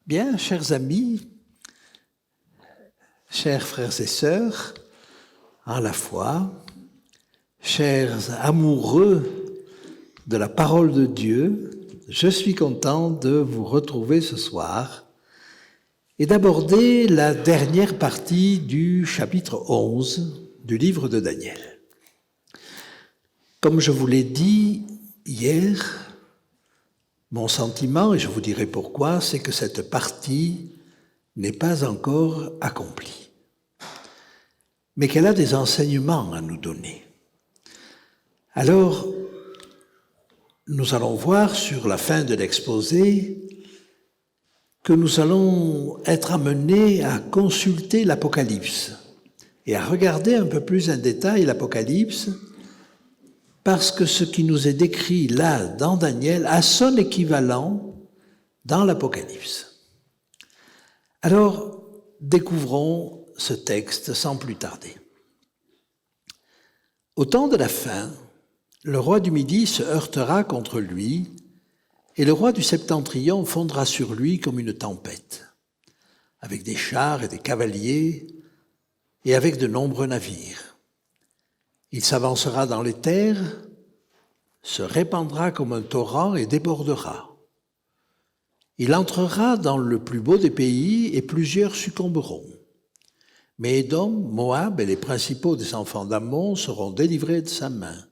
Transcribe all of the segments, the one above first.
Bien, chers amis, chers frères et sœurs, en la foi, chers amoureux de la parole de Dieu, je suis content de vous retrouver ce soir et d'aborder la dernière partie du chapitre 11 du livre de Daniel. Comme je vous l'ai dit hier, mon sentiment, et je vous dirai pourquoi, c'est que cette partie n'est pas encore accomplie, mais qu'elle a des enseignements à nous donner. Alors, nous allons voir sur la fin de l'exposé que nous allons être amenés à consulter l'Apocalypse et à regarder un peu plus en détail l'Apocalypse, parce que ce qui nous est décrit là dans Daniel a son équivalent dans l'Apocalypse. Alors, découvrons ce texte sans plus tarder. Au temps de la fin, le roi du Midi se heurtera contre lui, et le roi du Septentrion fondra sur lui comme une tempête, avec des chars et des cavaliers, et avec de nombreux navires. Il s'avancera dans les terres, se répandra comme un torrent et débordera. Il entrera dans le plus beau des pays et plusieurs succomberont. Mais Édom, Moab et les principaux des enfants d'Ammon seront délivrés de sa main.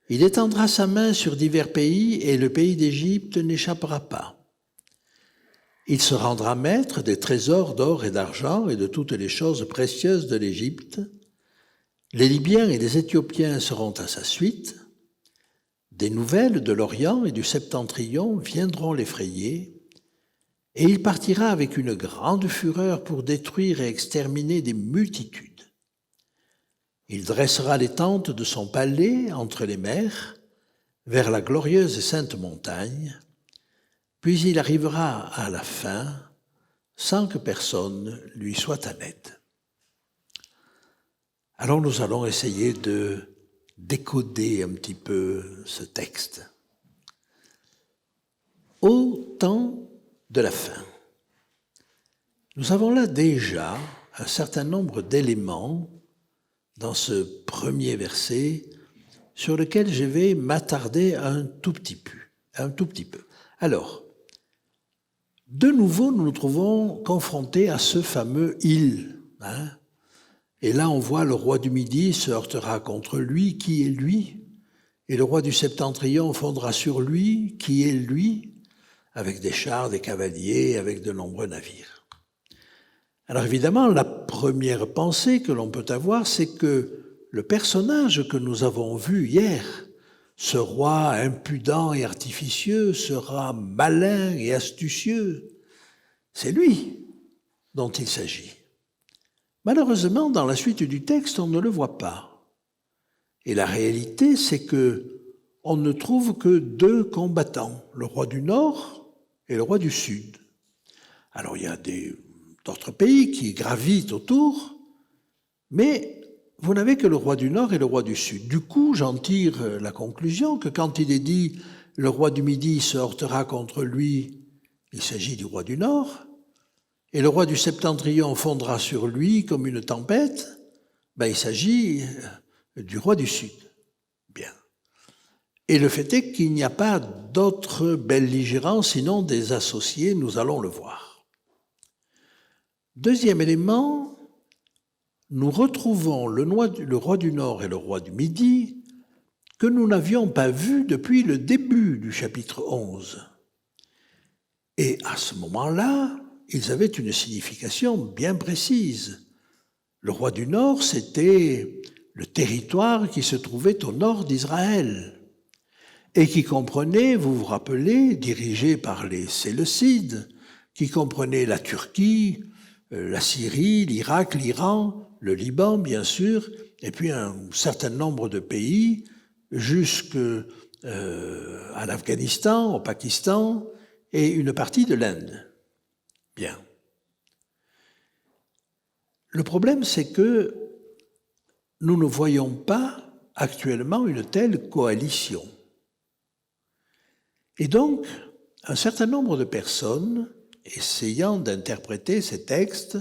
Il étendra sa main sur divers pays et le pays d'Égypte n'échappera pas. Il se rendra maître des trésors d'or et d'argent et de toutes les choses précieuses de l'Égypte. Les Libyens et les Éthiopiens seront à sa suite. Des nouvelles de l'Orient et du Septentrion viendront l'effrayer, et il partira avec une grande fureur pour détruire et exterminer des multitudes. Il dressera les tentes de son palais entre les mers, vers la glorieuse et sainte montagne, puis il arrivera à la fin sans que personne lui soit à l'aide. Alors nous allons essayer de décoder un petit peu ce texte. Au temps de la fin, nous avons là déjà un certain nombre d'éléments dans ce premier verset sur lequel je vais m'attarder un tout petit peu. Alors, de nouveau, nous nous trouvons confrontés à ce fameux « il ». Et là, on voit le roi du Midi se heurtera contre lui, qui est lui? Et le roi du Septentrion fondra sur lui, qui est lui? Avec des chars, des cavaliers, avec de nombreux navires. Alors évidemment, la première pensée que l'on peut avoir, c'est que le personnage que nous avons vu hier, ce roi impudent et artificieux, sera malin et astucieux. C'est lui dont il s'agit. Malheureusement, dans la suite du texte, on ne le voit pas. Et la réalité, c'est que on ne trouve que deux combattants, le roi du Nord et le roi du Sud. Alors, il y a d'autres pays qui gravitent autour, mais vous n'avez que le roi du Nord et le roi du Sud. Du coup, j'en tire la conclusion que quand il est dit « le roi du Midi se heurtera contre lui », il s'agit du roi du Nord, et le roi du Septentrion fondra sur lui comme une tempête, il s'agit du roi du Sud. Bien. Et le fait est qu'il n'y a pas d'autres belligérants, sinon des associés, nous allons le voir. Deuxième élément, nous retrouvons le roi du Nord et le roi du Midi que nous n'avions pas vus depuis le début du chapitre 11. Et à ce moment-là, ils avaient une signification bien précise. Le roi du Nord, c'était le territoire qui se trouvait au nord d'Israël et qui comprenait, vous vous rappelez, dirigé par les Séleucides, qui comprenait la Turquie, la Syrie, l'Irak, l'Iran, le Liban, bien sûr, et puis un certain nombre de pays, jusqu'à l'Afghanistan, au Pakistan, et une partie de l'Inde. Bien. Le problème, c'est que nous ne voyons pas actuellement une telle coalition. Et donc, un certain nombre de personnes essayant d'interpréter ces textes,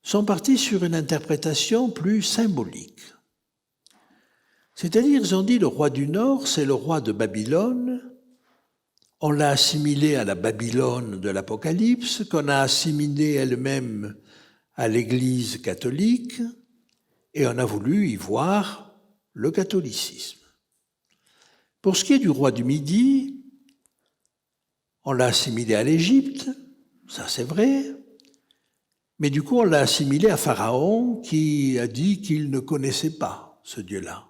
sont partis sur une interprétation plus symbolique. C'est-à-dire, ils ont dit le roi du Nord, c'est le roi de Babylone. On l'a assimilé à la Babylone de l'Apocalypse, qu'on a assimilé elle-même à l'Église catholique, et on a voulu y voir le catholicisme. Pour ce qui est du roi du Midi, on l'a assimilé à l'Égypte, ça c'est vrai, mais du coup on l'a assimilé à Pharaon qui a dit qu'il ne connaissait pas ce Dieu-là.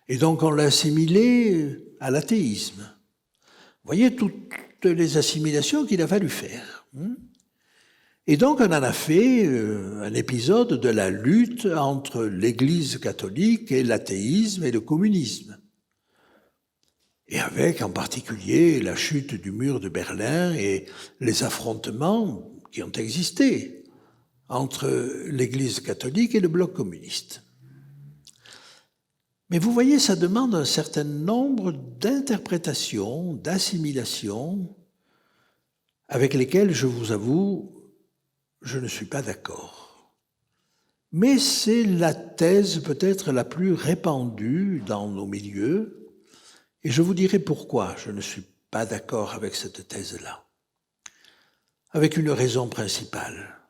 Et donc on l'a assimilé à l'athéisme. Vous voyez toutes les assimilations qu'il a fallu faire. Et donc on en a fait un épisode de la lutte entre l'Église catholique et l'athéisme et le communisme. Et avec en particulier la chute du mur de Berlin et les affrontements qui ont existé entre l'Église catholique et le bloc communiste. Mais vous voyez, ça demande un certain nombre d'interprétations, d'assimilations, avec lesquelles, je vous avoue, je ne suis pas d'accord. Mais c'est la thèse peut-être la plus répandue dans nos milieux, et je vous dirai pourquoi je ne suis pas d'accord avec cette thèse-là. Avec une raison principale.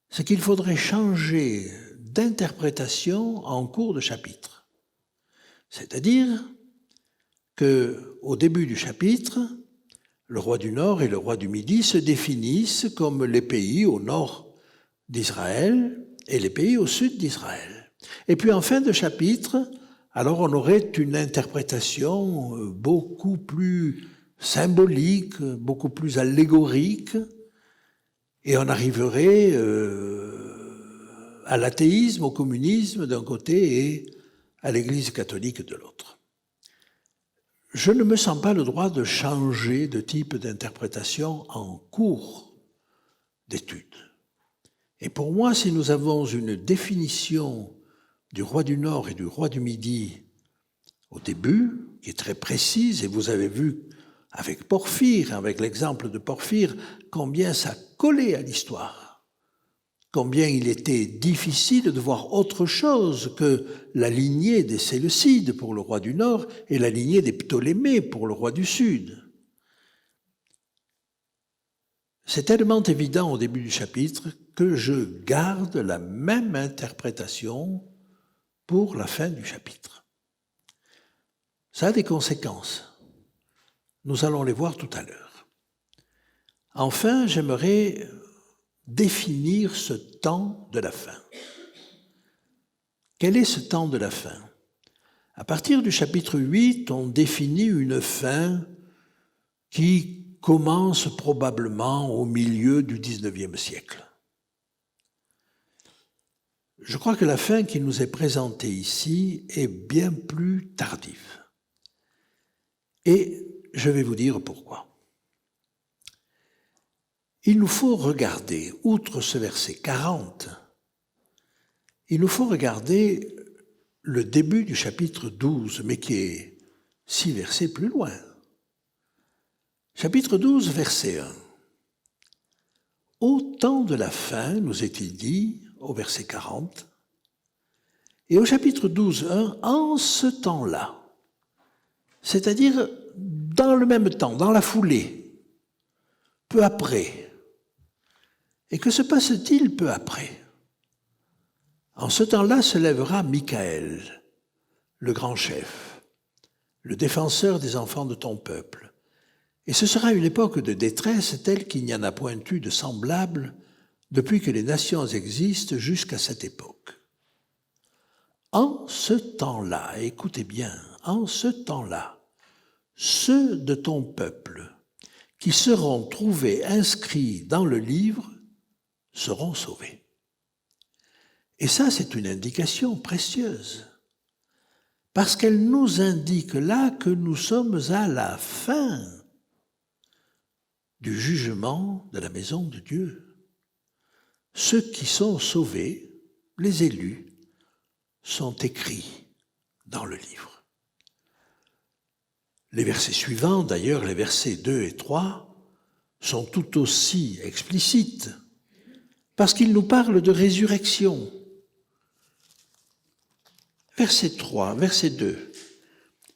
C'est qu'il faudrait changer d'interprétation en cours de chapitre. C'est-à-dire qu'au début du chapitre, le roi du Nord et le roi du Midi se définissent comme les pays au nord d'Israël et les pays au sud d'Israël. Et puis en fin de chapitre, alors on aurait une interprétation beaucoup plus symbolique, beaucoup plus allégorique, et on arriverait à l'athéisme, au communisme d'un côté et à l'Église catholique de l'autre. Je ne me sens pas le droit de changer de type d'interprétation en cours d'étude. Et pour moi, si nous avons une définition du roi du Nord et du roi du Midi au début, qui est très précise, et vous avez vu avec Porphyre, avec l'exemple de Porphyre, combien ça collait à l'histoire, combien il était difficile de voir autre chose que la lignée des Séleucides pour le roi du Nord et la lignée des Ptolémées pour le roi du Sud. C'est tellement évident au début du chapitre que je garde la même interprétation pour la fin du chapitre. Ça a des conséquences. Nous allons les voir tout à l'heure. Enfin, j'aimerais définir ce temps de la fin. Quel est ce temps de la fin? À partir du chapitre 8, on définit une fin qui commence probablement au milieu du XIXe siècle. Je crois que la fin qui nous est présentée ici est bien plus tardive. Et je vais vous dire pourquoi. Il nous faut regarder, outre ce verset 40, il nous faut regarder le début du chapitre 12, mais qui est 6 versets plus loin. Chapitre 12, verset 1. Au temps de la fin, nous est-il dit, au verset 40, et au chapitre 12, 1, en ce temps-là, c'est-à-dire dans le même temps, dans la foulée, peu après. Et que se passe-t-il peu après? En ce temps-là se lèvera Michaël, le grand chef, le défenseur des enfants de ton peuple. Et ce sera une époque de détresse telle qu'il n'y en a point eu de semblable depuis que les nations existent jusqu'à cette époque. En ce temps-là, écoutez bien, en ce temps-là, ceux de ton peuple qui seront trouvés inscrits dans le livre seront sauvés. Et ça, c'est une indication précieuse, parce qu'elle nous indique là que nous sommes à la fin du jugement de la maison de Dieu. Ceux qui sont sauvés, les élus, sont écrits dans le livre. Les versets suivants, d'ailleurs les versets 2 et 3, sont tout aussi explicites, parce qu'ils nous parlent de résurrection. Verset 3, verset 2.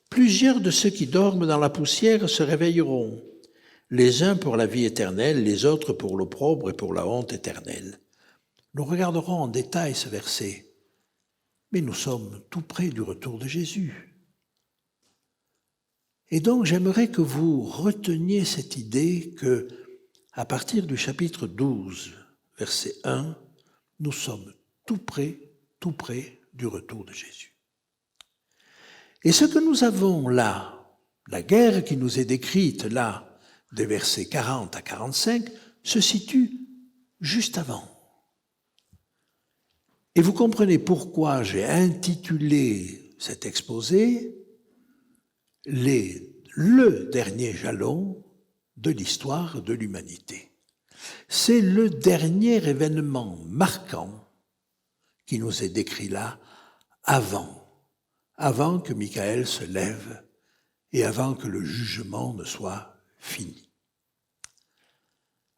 Plusieurs de ceux qui dorment dans la poussière se réveilleront, les uns pour la vie éternelle, les autres pour l'opprobre et pour la honte éternelle. Nous regarderons en détail ce verset, mais nous sommes tout près du retour de Jésus. Et donc j'aimerais que vous reteniez cette idée que, à partir du chapitre 12, verset 1, nous sommes tout près du retour de Jésus. Et ce que nous avons là, la guerre qui nous est décrite là, des versets 40 à 45, se situe juste avant. Et vous comprenez pourquoi j'ai intitulé cet exposé « Le dernier jalon de l'histoire de l'humanité ». C'est le dernier événement marquant qui nous est décrit là, avant que Michael se lève et avant que le jugement ne soit fini.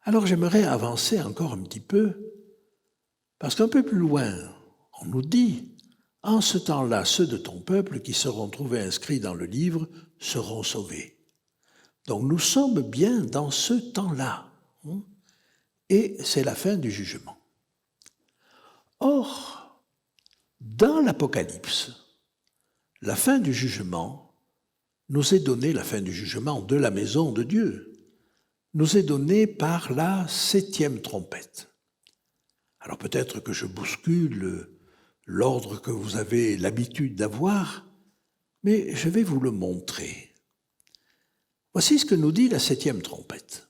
Alors j'aimerais avancer encore un petit peu, parce qu'un peu plus loin, on nous dit « En ce temps-là, ceux de ton peuple qui seront trouvés inscrits dans le livre seront sauvés. » Donc nous sommes bien dans ce temps-là, et c'est la fin du jugement. Or, dans l'Apocalypse, la fin du jugement nous est donnée, la fin du jugement de la maison de Dieu, nous est donnée par la 7e trompette. Alors peut-être que je bouscule l'ordre que vous avez l'habitude d'avoir, mais je vais vous le montrer. Voici ce que nous dit la 7e trompette.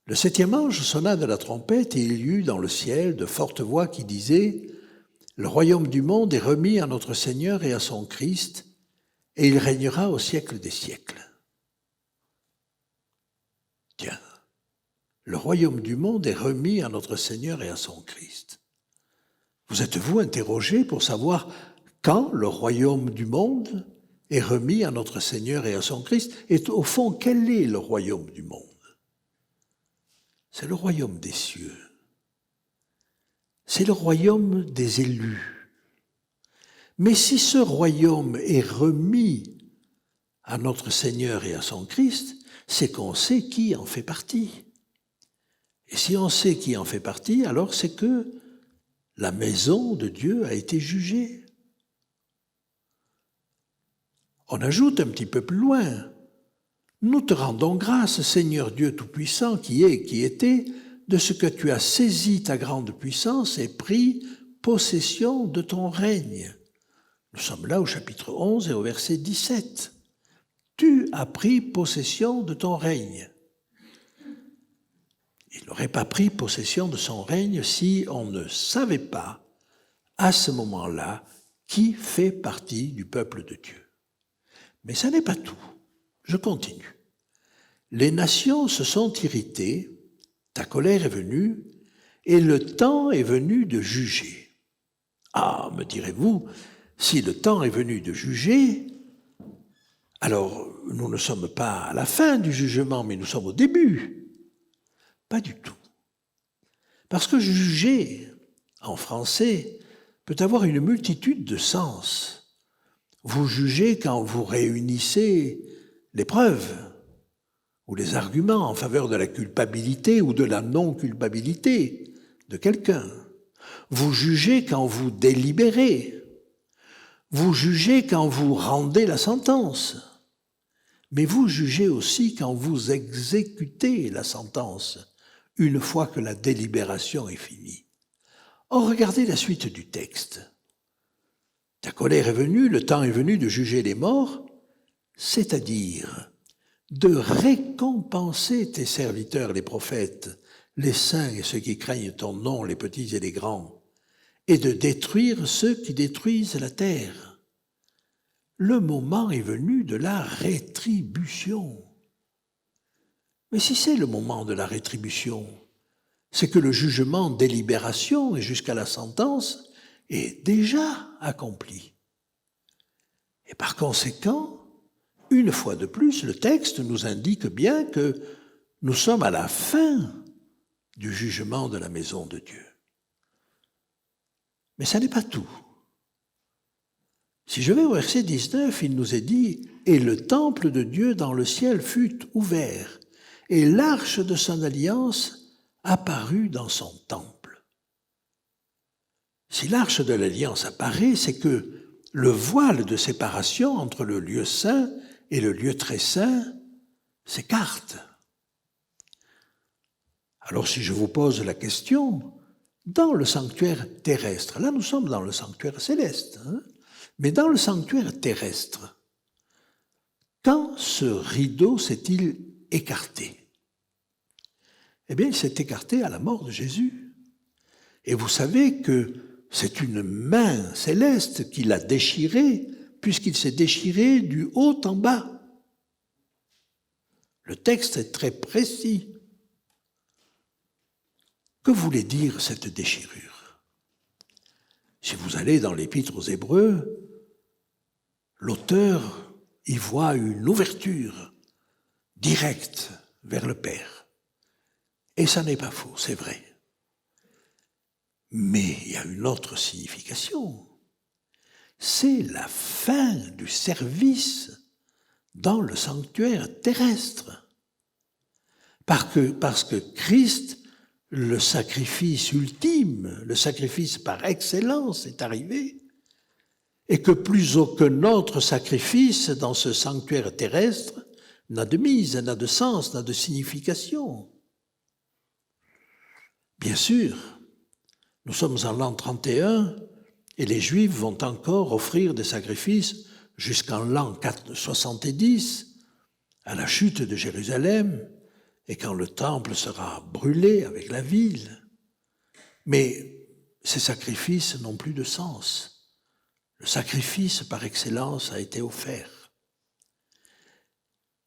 Le 7e ange sonna de la trompette et il y eut dans le ciel de fortes voix qui disaient « Le royaume du monde est remis à notre Seigneur et à son Christ, et il régnera au siècle des siècles. » Tiens, le royaume du monde est remis à notre Seigneur et à son Christ. Vous êtes-vous interrogé pour savoir quand le royaume du monde est remis à notre Seigneur et à son Christ? Et au fond, quel est le royaume du monde? C'est le royaume des cieux. C'est le royaume des élus. Mais si ce royaume est remis à notre Seigneur et à son Christ, c'est qu'on sait qui en fait partie. Et si on sait qui en fait partie, alors c'est que la maison de Dieu a été jugée. On ajoute un petit peu plus loin. Nous te rendons grâce, Seigneur Dieu Tout-Puissant, qui est et qui était, de ce que tu as saisi ta grande puissance et pris possession de ton règne. Nous sommes là au chapitre 11 et au verset 17. Tu as pris possession de ton règne. Il n'aurait pas pris possession de son règne si on ne savait pas, à ce moment-là, qui fait partie du peuple de Dieu. Mais ça n'est pas tout. Je continue. Les nations se sont irritées, ta colère est venue, et le temps est venu de juger. Ah, me direz-vous, si le temps est venu de juger, alors nous ne sommes pas à la fin du jugement, mais nous sommes au début. Pas du tout. Parce que juger, en français, peut avoir une multitude de sens. Vous jugez quand vous réunissez les preuves ou les arguments en faveur de la culpabilité ou de la non-culpabilité de quelqu'un. Vous jugez quand vous délibérez. Vous jugez quand vous rendez la sentence. Mais vous jugez aussi quand vous exécutez la sentence, une fois que la délibération est finie. Or, regardez la suite du texte. Ta colère est venue, le temps est venu de juger les morts, c'est-à-dire de récompenser tes serviteurs, les prophètes, les saints et ceux qui craignent ton nom, les petits et les grands, et de détruire ceux qui détruisent la terre. Le moment est venu de la rétribution. Mais si c'est le moment de la rétribution, c'est que le jugement, délibération et jusqu'à la sentence est déjà accompli. Et par conséquent, une fois de plus, le texte nous indique bien que nous sommes à la fin du jugement de la maison de Dieu. Mais ça n'est pas tout. Si je vais au verset 19, il nous est dit « Et le temple de Dieu dans le ciel fut ouvert, et l'arche de son alliance apparut dans son temple. » Si l'arche de l'alliance apparaît, c'est que le voile de séparation entre le lieu saint et le lieu très saint s'écarte. Alors si je vous pose la question, dans le sanctuaire terrestre, là nous sommes dans le sanctuaire céleste, mais dans le sanctuaire terrestre, quand ce rideau s'est-il écarté? Eh bien, il s'est écarté à la mort de Jésus. Et vous savez que c'est une main céleste qui l'a déchiré, puisqu'il s'est déchiré du haut en bas. Le texte est très précis. Que voulait dire cette déchirure? Si vous allez dans l'Épître aux Hébreux, l'auteur y voit une ouverture directe vers le Père. Et ça n'est pas faux, c'est vrai. Mais il y a une autre signification. C'est la fin du service dans le sanctuaire terrestre. Parce que Christ, le sacrifice ultime, le sacrifice par excellence est arrivé, et que plus aucun autre sacrifice dans ce sanctuaire terrestre n'a de mise, n'a de sens, n'a de signification. Bien sûr, nous sommes en l'an 31 et les Juifs vont encore offrir des sacrifices jusqu'en l'an 70, à la chute de Jérusalem, et quand le temple sera brûlé avec la ville. Mais ces sacrifices n'ont plus de sens. Le sacrifice par excellence a été offert.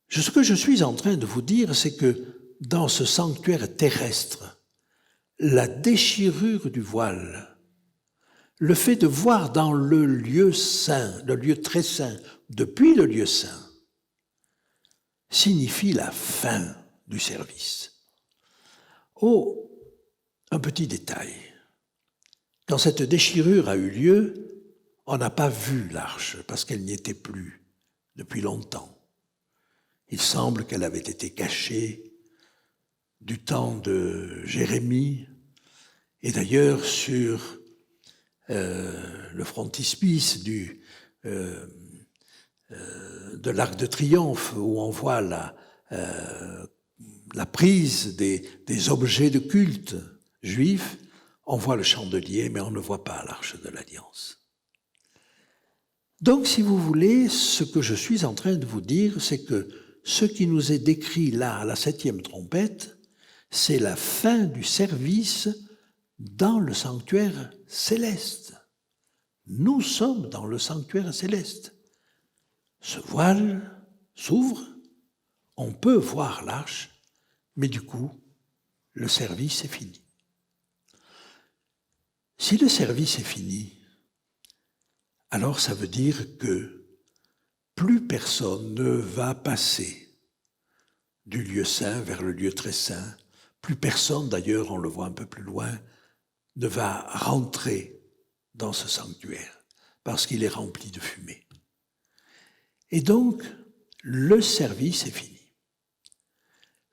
Ce que je suis en train de vous dire, c'est que dans ce sanctuaire terrestre, la déchirure du voile, le fait de voir dans le lieu saint, le lieu très saint, depuis le lieu saint, signifie la fin du service. Oh, un petit détail. Quand cette déchirure a eu lieu, on n'a pas vu l'arche parce qu'elle n'y était plus depuis longtemps. Il semble qu'elle avait été cachée du temps de Jérémie, et d'ailleurs sur le frontispice de l'Arc de Triomphe, où on voit la prise des objets de culte juifs, on voit le chandelier, mais on ne voit pas l'Arche de l'Alliance. Donc, si vous voulez, ce que je suis en train de vous dire, c'est que ce qui nous est décrit là, à la 7e trompette, c'est la fin du service dans le sanctuaire céleste. Nous sommes dans le sanctuaire céleste. Ce voile s'ouvre, on peut voir l'arche, mais du coup, le service est fini. Si le service est fini, alors ça veut dire que plus personne ne va passer du lieu saint vers le lieu très saint. Plus personne, d'ailleurs, on le voit un peu plus loin, ne va rentrer dans ce sanctuaire parce qu'il est rempli de fumée. Et donc, le service est fini.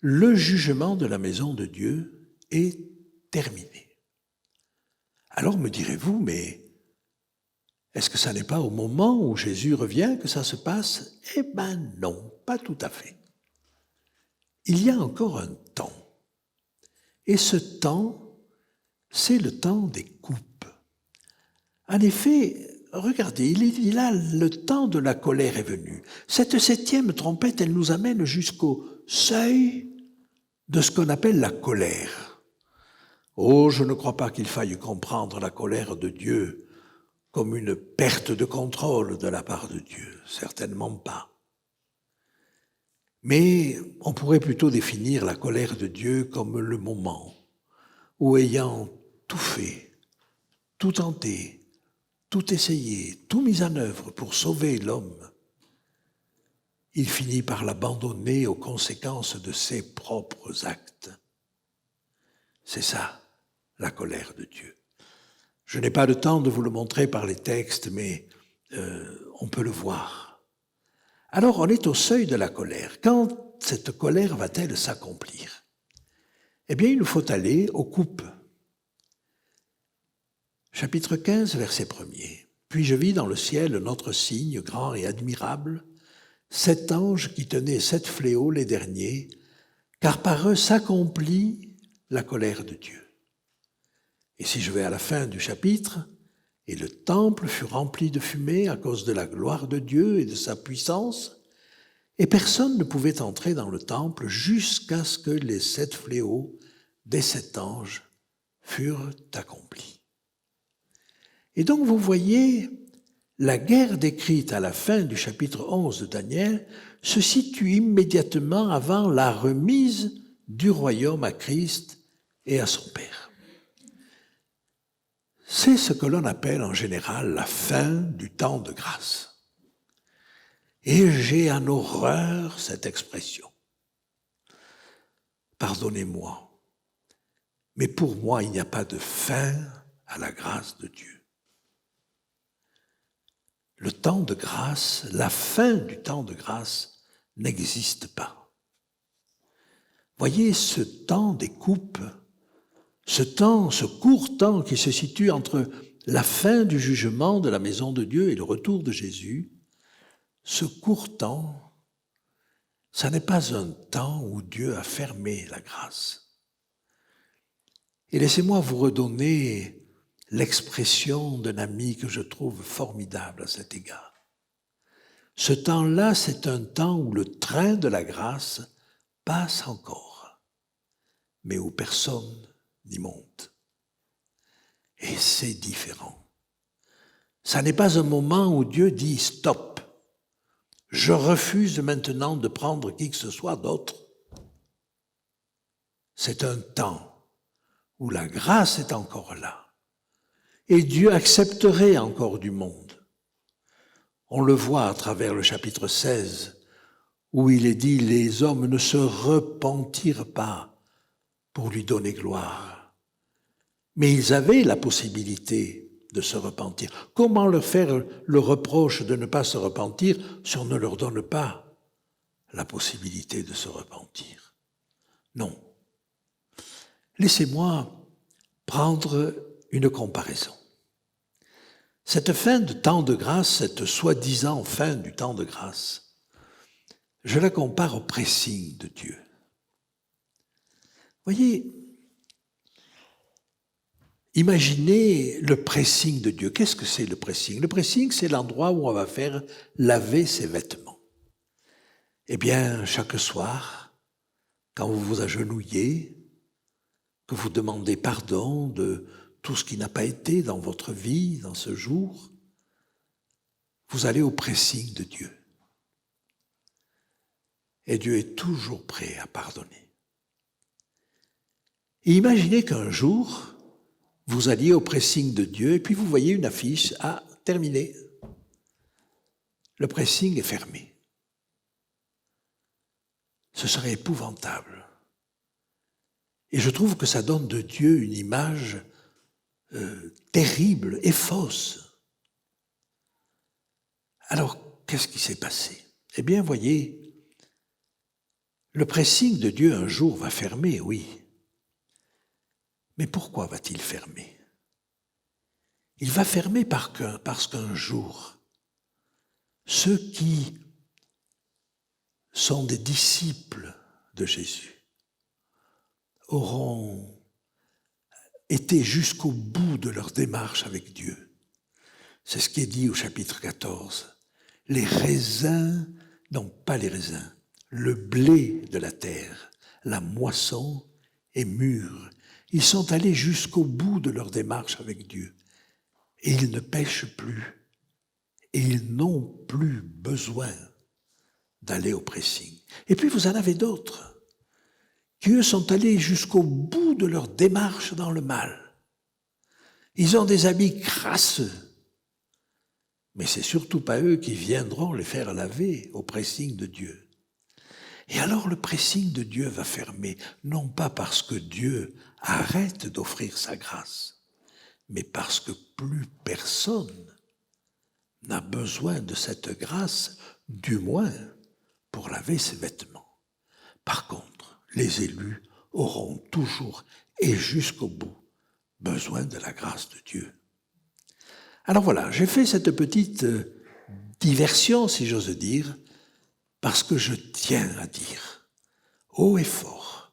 Le jugement de la maison de Dieu est terminé. Alors me direz-vous, mais est-ce que ça n'est pas au moment où Jésus revient que ça se passe? Eh bien non, pas tout à fait. Il y a encore un temps. Et ce temps, c'est le temps des coupes. En effet, regardez, il a le temps de la colère est venu. Cette 7e trompette, elle nous amène jusqu'au seuil de ce qu'on appelle la colère. Oh, je ne crois pas qu'il faille comprendre la colère de Dieu comme une perte de contrôle de la part de Dieu, certainement pas. Mais on pourrait plutôt définir la colère de Dieu comme le moment où, ayant tout fait, tout tenté, tout essayé, tout mis en œuvre pour sauver l'homme, il finit par l'abandonner aux conséquences de ses propres actes. C'est ça, la colère de Dieu. Je n'ai pas le temps de vous le montrer par les textes, mais on peut le voir. Alors, on est au seuil de la colère. Quand cette colère va-t-elle s'accomplir? Eh bien, il nous faut aller aux coupes. Chapitre 15, verset 1er. « Puis je vis dans le ciel notre signe grand et admirable, 7 anges qui tenaient 7 fléaux, les derniers, car par eux s'accomplit la colère de Dieu. » Et si je vais à la fin du chapitre, « Et le temple fut rempli de fumée à cause de la gloire de Dieu et de sa puissance, et personne ne pouvait entrer dans le temple jusqu'à ce que les 7 fléaux des 7 anges furent accomplis. » Et donc vous voyez, la guerre décrite à la fin du chapitre 11 de Daniel se situe immédiatement avant la remise du royaume à Christ et à son Père. C'est ce que l'on appelle en général la fin du temps de grâce. Et j'ai en horreur cette expression. Pardonnez-moi, mais pour moi, il n'y a pas de fin à la grâce de Dieu. Le temps de grâce, la fin du temps de grâce n'existe pas. Voyez ce temps des coupes, ce court temps qui se situe entre la fin du jugement de la maison de Dieu et le retour de Jésus, ce court temps, ça n'est pas un temps où Dieu a fermé la grâce. Et laissez-moi vous redonner l'expression d'un ami que je trouve formidable à cet égard. Ce temps-là, c'est un temps où le train de la grâce passe encore, mais où personne n'y monte. Et c'est différent. Ça n'est pas un moment où Dieu dit « stop, je refuse maintenant de prendre qui que ce soit d'autre ». C'est un temps où la grâce est encore là. Et Dieu accepterait encore du monde. On le voit à travers le chapitre 16, où il est dit « Les hommes ne se repentirent pas pour lui donner gloire ». Mais ils avaient la possibilité de se repentir. Comment leur faire le reproche de ne pas se repentir si on ne leur donne pas la possibilité de se repentir? Non. Laissez-moi prendre une comparaison. Cette fin de temps de grâce, cette soi-disant fin du temps de grâce, je la compare au pressing de Dieu. Voyez, imaginez le pressing de Dieu. Qu'est-ce que c'est le pressing? Le pressing, c'est l'endroit où on va faire laver ses vêtements. Eh bien, chaque soir, quand vous vous agenouillez, que vous demandez pardon de tout ce qui n'a pas été dans votre vie, dans ce jour, vous allez au pressing de Dieu. Et Dieu est toujours prêt à pardonner. Et imaginez qu'un jour, vous alliez au pressing de Dieu et puis vous voyez une affiche, ah, terminé. Le pressing est fermé. Ce serait épouvantable. Et je trouve que ça donne de Dieu une image terrible et fausse. Alors, qu'est-ce qui s'est passé? Eh bien, voyez, le pressing de Dieu un jour va fermer, oui. Mais pourquoi va-t-il fermer? Il va fermer parce qu'un jour, ceux qui sont des disciples de Jésus auront été jusqu'au bout de leur démarche avec Dieu. C'est ce qui est dit au chapitre 14. Les raisins, non pas les raisins, le blé de la terre, la moisson est mûre. Ils sont allés jusqu'au bout de leur démarche avec Dieu. Et ils ne pêchent plus. Et ils n'ont plus besoin d'aller au pressing. Et puis vous en avez d'autres qui, eux, sont allés jusqu'au bout de leur démarche dans le mal. Ils ont des habits crasseux. mais c'est surtout pas eux qui viendront les faire laver au pressing de Dieu. Et alors le pressing de Dieu va fermer, non pas parce que Dieu arrête d'offrir sa grâce, mais parce que plus personne n'a besoin de cette grâce, du moins pour laver ses vêtements. Par contre, les élus auront toujours et jusqu'au bout besoin de la grâce de Dieu. Alors voilà, j'ai fait cette petite diversion, si j'ose dire, parce que je tiens à dire, haut et fort,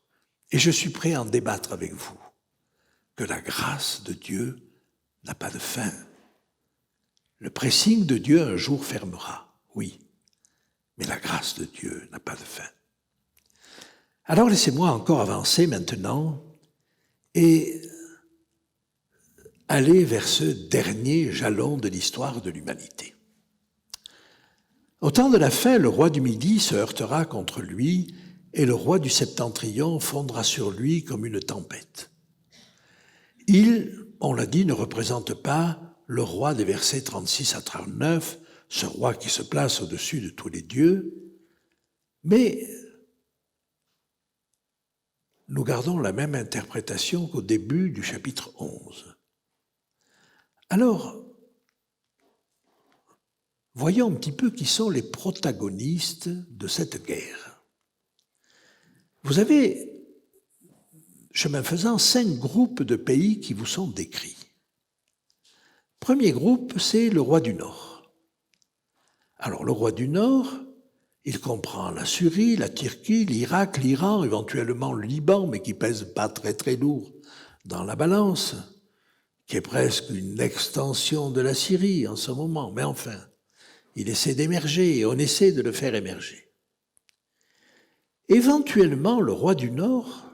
et je suis prêt à en débattre avec vous, que la grâce de Dieu n'a pas de fin. Le pressing de Dieu un jour fermera, oui, mais la grâce de Dieu n'a pas de fin. Alors laissez-moi encore avancer maintenant et aller vers ce dernier jalon de l'histoire de l'humanité. Au temps de la fin, le roi du Midi se heurtera contre lui et le roi du Septentrion fondra sur lui comme une tempête. Il, on l'a dit, ne représente pas le roi des versets 36 à 39, ce roi qui se place au-dessus de tous les dieux, mais nous gardons la même interprétation qu'au début du chapitre 11. Alors, voyons un petit peu qui sont les protagonistes de cette guerre. Vous avez, chemin faisant, 5 groupes de pays qui vous sont décrits. Premier groupe, c'est le roi du Nord. Alors, le roi du Nord, il comprend la Syrie, la Turquie, l'Irak, l'Iran, éventuellement le Liban, mais qui pèse pas très très lourd dans la balance, qui est presque une extension de la Syrie en ce moment, mais enfin, il essaie d'émerger et on essaie de le faire émerger. Éventuellement, le roi du Nord,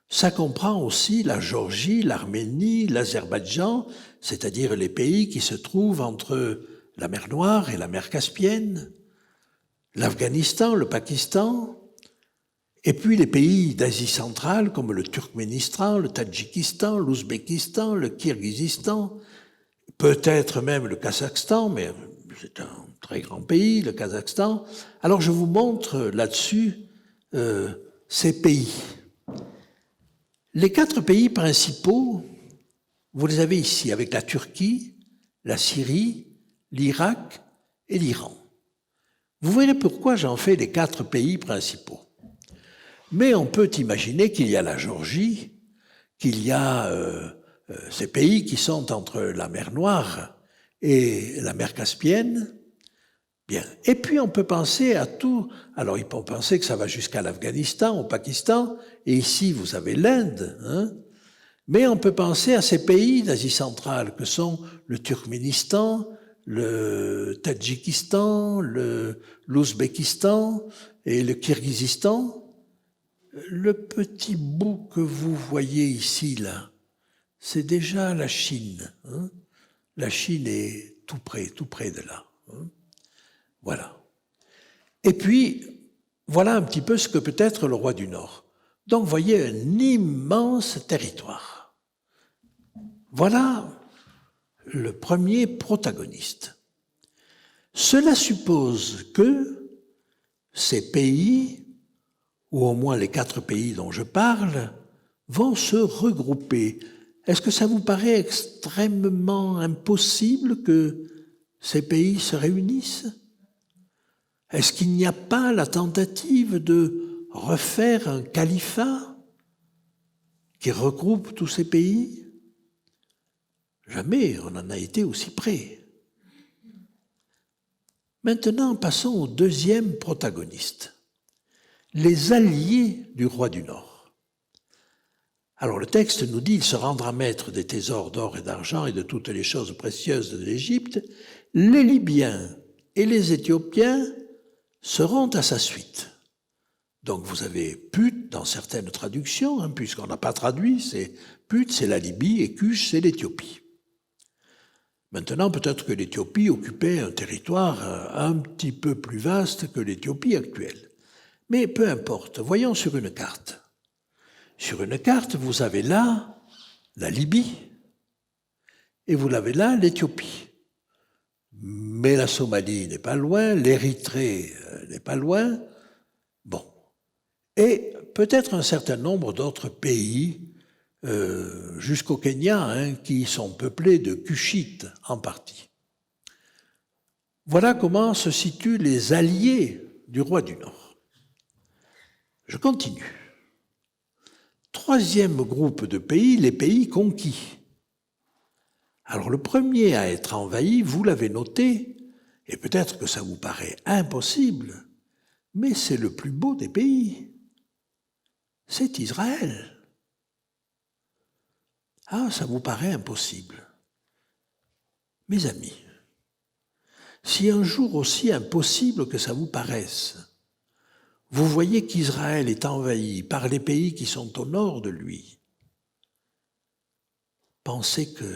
ça comprend aussi la Géorgie, l'Arménie, l'Azerbaïdjan, c'est-à-dire les pays qui se trouvent entre la mer Noire et la mer Caspienne, l'Afghanistan, le Pakistan, et puis les pays d'Asie centrale comme le Turkménistan, le Tadjikistan, l'Ouzbékistan, le Kirghizistan, peut-être même le Kazakhstan, mais c'est un très grand pays, le Kazakhstan. Alors je vous montre là-dessus ces pays. Les 4 pays principaux, vous les avez ici, avec la Turquie, la Syrie, l'Irak et l'Iran. Vous verrez pourquoi j'en fais les 4 pays principaux. Mais on peut imaginer qu'il y a la Géorgie, qu'il y a ces pays qui sont entre la mer Noire et la mer Caspienne. Bien. Et puis on peut penser à tout. Alors il peut penser que ça va jusqu'à l'Afghanistan, au Pakistan, et ici vous avez l'Inde. Mais on peut penser à ces pays d'Asie centrale que sont le Turkménistan, le Tadjikistan, l'Ouzbékistan et le Kirghizistan. Le petit bout que vous voyez ici, là, c'est déjà la Chine. La Chine est tout près de là. Voilà. Et puis, voilà un petit peu ce que peut être le roi du Nord. Donc, vous voyez un immense territoire. Voilà le premier protagoniste. Cela suppose que ces pays, ou au moins les 4 pays dont je parle, vont se regrouper. Est-ce que ça vous paraît extrêmement impossible que ces pays se réunissent? Est-ce qu'il n'y a pas la tentative de refaire un califat qui regroupe tous ces pays? Jamais on n'en a été aussi près. Maintenant, passons au deuxième protagoniste. Les alliés du roi du Nord. Alors le texte nous dit, il se rendra maître des trésors d'or et d'argent et de toutes les choses précieuses de l'Égypte. Les Libyens et les Éthiopiens seront à sa suite. Donc vous avez Put dans certaines traductions, puisqu'on n'a pas traduit, c'est Put, c'est la Libye, et Cush, c'est l'Éthiopie. Maintenant, peut-être que l'Éthiopie occupait un territoire un petit peu plus vaste que l'Éthiopie actuelle. Mais peu importe, voyons sur une carte. Sur une carte, vous avez là la Libye et vous avez là l'Éthiopie. mais la Somalie n'est pas loin, l'Érythrée n'est pas loin. Bon. Et peut-être un certain nombre d'autres pays, jusqu'au Kenya, qui sont peuplés de Cushites en partie. Voilà comment se situent les alliés du roi du Nord. Je continue. Troisième groupe de pays, les pays conquis. Alors le premier à être envahi, vous l'avez noté, et peut-être que ça vous paraît impossible, mais c'est le plus beau des pays. C'est Israël. Ah, ça vous paraît impossible. Mes amis, si un jour aussi impossible que ça vous paraisse, vous voyez qu'Israël est envahi par les pays qui sont au nord de lui, pensez que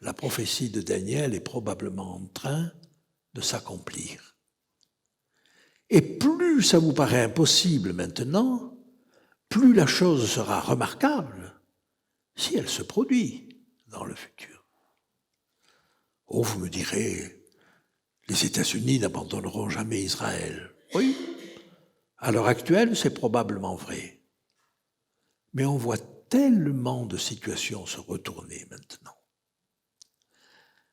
la prophétie de Daniel est probablement en train de s'accomplir. Et plus ça vous paraît impossible maintenant, plus la chose sera remarquable si elle se produit dans le futur. Oh, vous me direz, les États-Unis n'abandonneront jamais Israël. Oui, à l'heure actuelle, c'est probablement vrai. Mais on voit tellement de situations se retourner maintenant.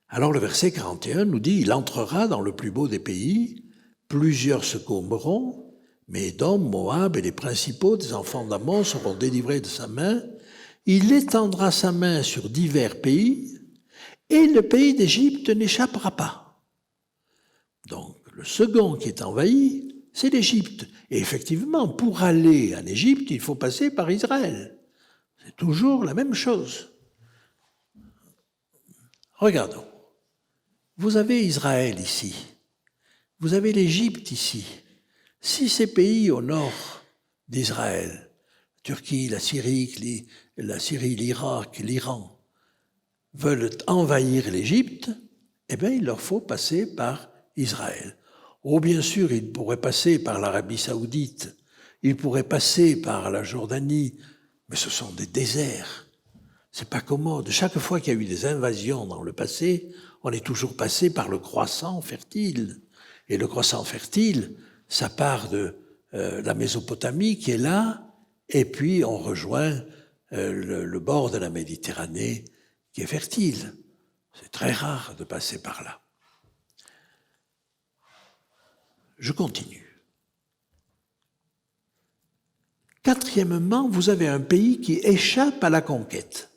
Alors le verset 41 nous dit « Il entrera dans le plus beau des pays, plusieurs succomberont, mais Édom, Moab et les principaux des enfants d'Ammon seront délivrés de sa main. Il étendra sa main sur divers pays, et le pays d'Égypte n'échappera pas. » Donc le second qui est envahi, c'est l'Égypte. Et effectivement, pour aller en Égypte, il faut passer par Israël. C'est toujours la même chose. Regardons. Vous avez Israël ici. Vous avez l'Égypte ici. Si ces pays au nord d'Israël, Turquie, la Syrie, l'Irak, l'Iran, veulent envahir l'Égypte, eh bien, il leur faut passer par Israël. Oh, bien sûr, ils pourraient passer par l'Arabie Saoudite, ils pourraient passer par la Jordanie, mais ce sont des déserts. C'est pas commode. Chaque fois qu'il y a eu des invasions dans le passé, on est toujours passé par le croissant fertile. Et le croissant fertile, ça part de la Mésopotamie qui est là, et puis on rejoint le bord de la Méditerranée qui est fertile. C'est très rare de passer par là. Je continue. Quatrièmement, vous avez un pays qui échappe à la conquête.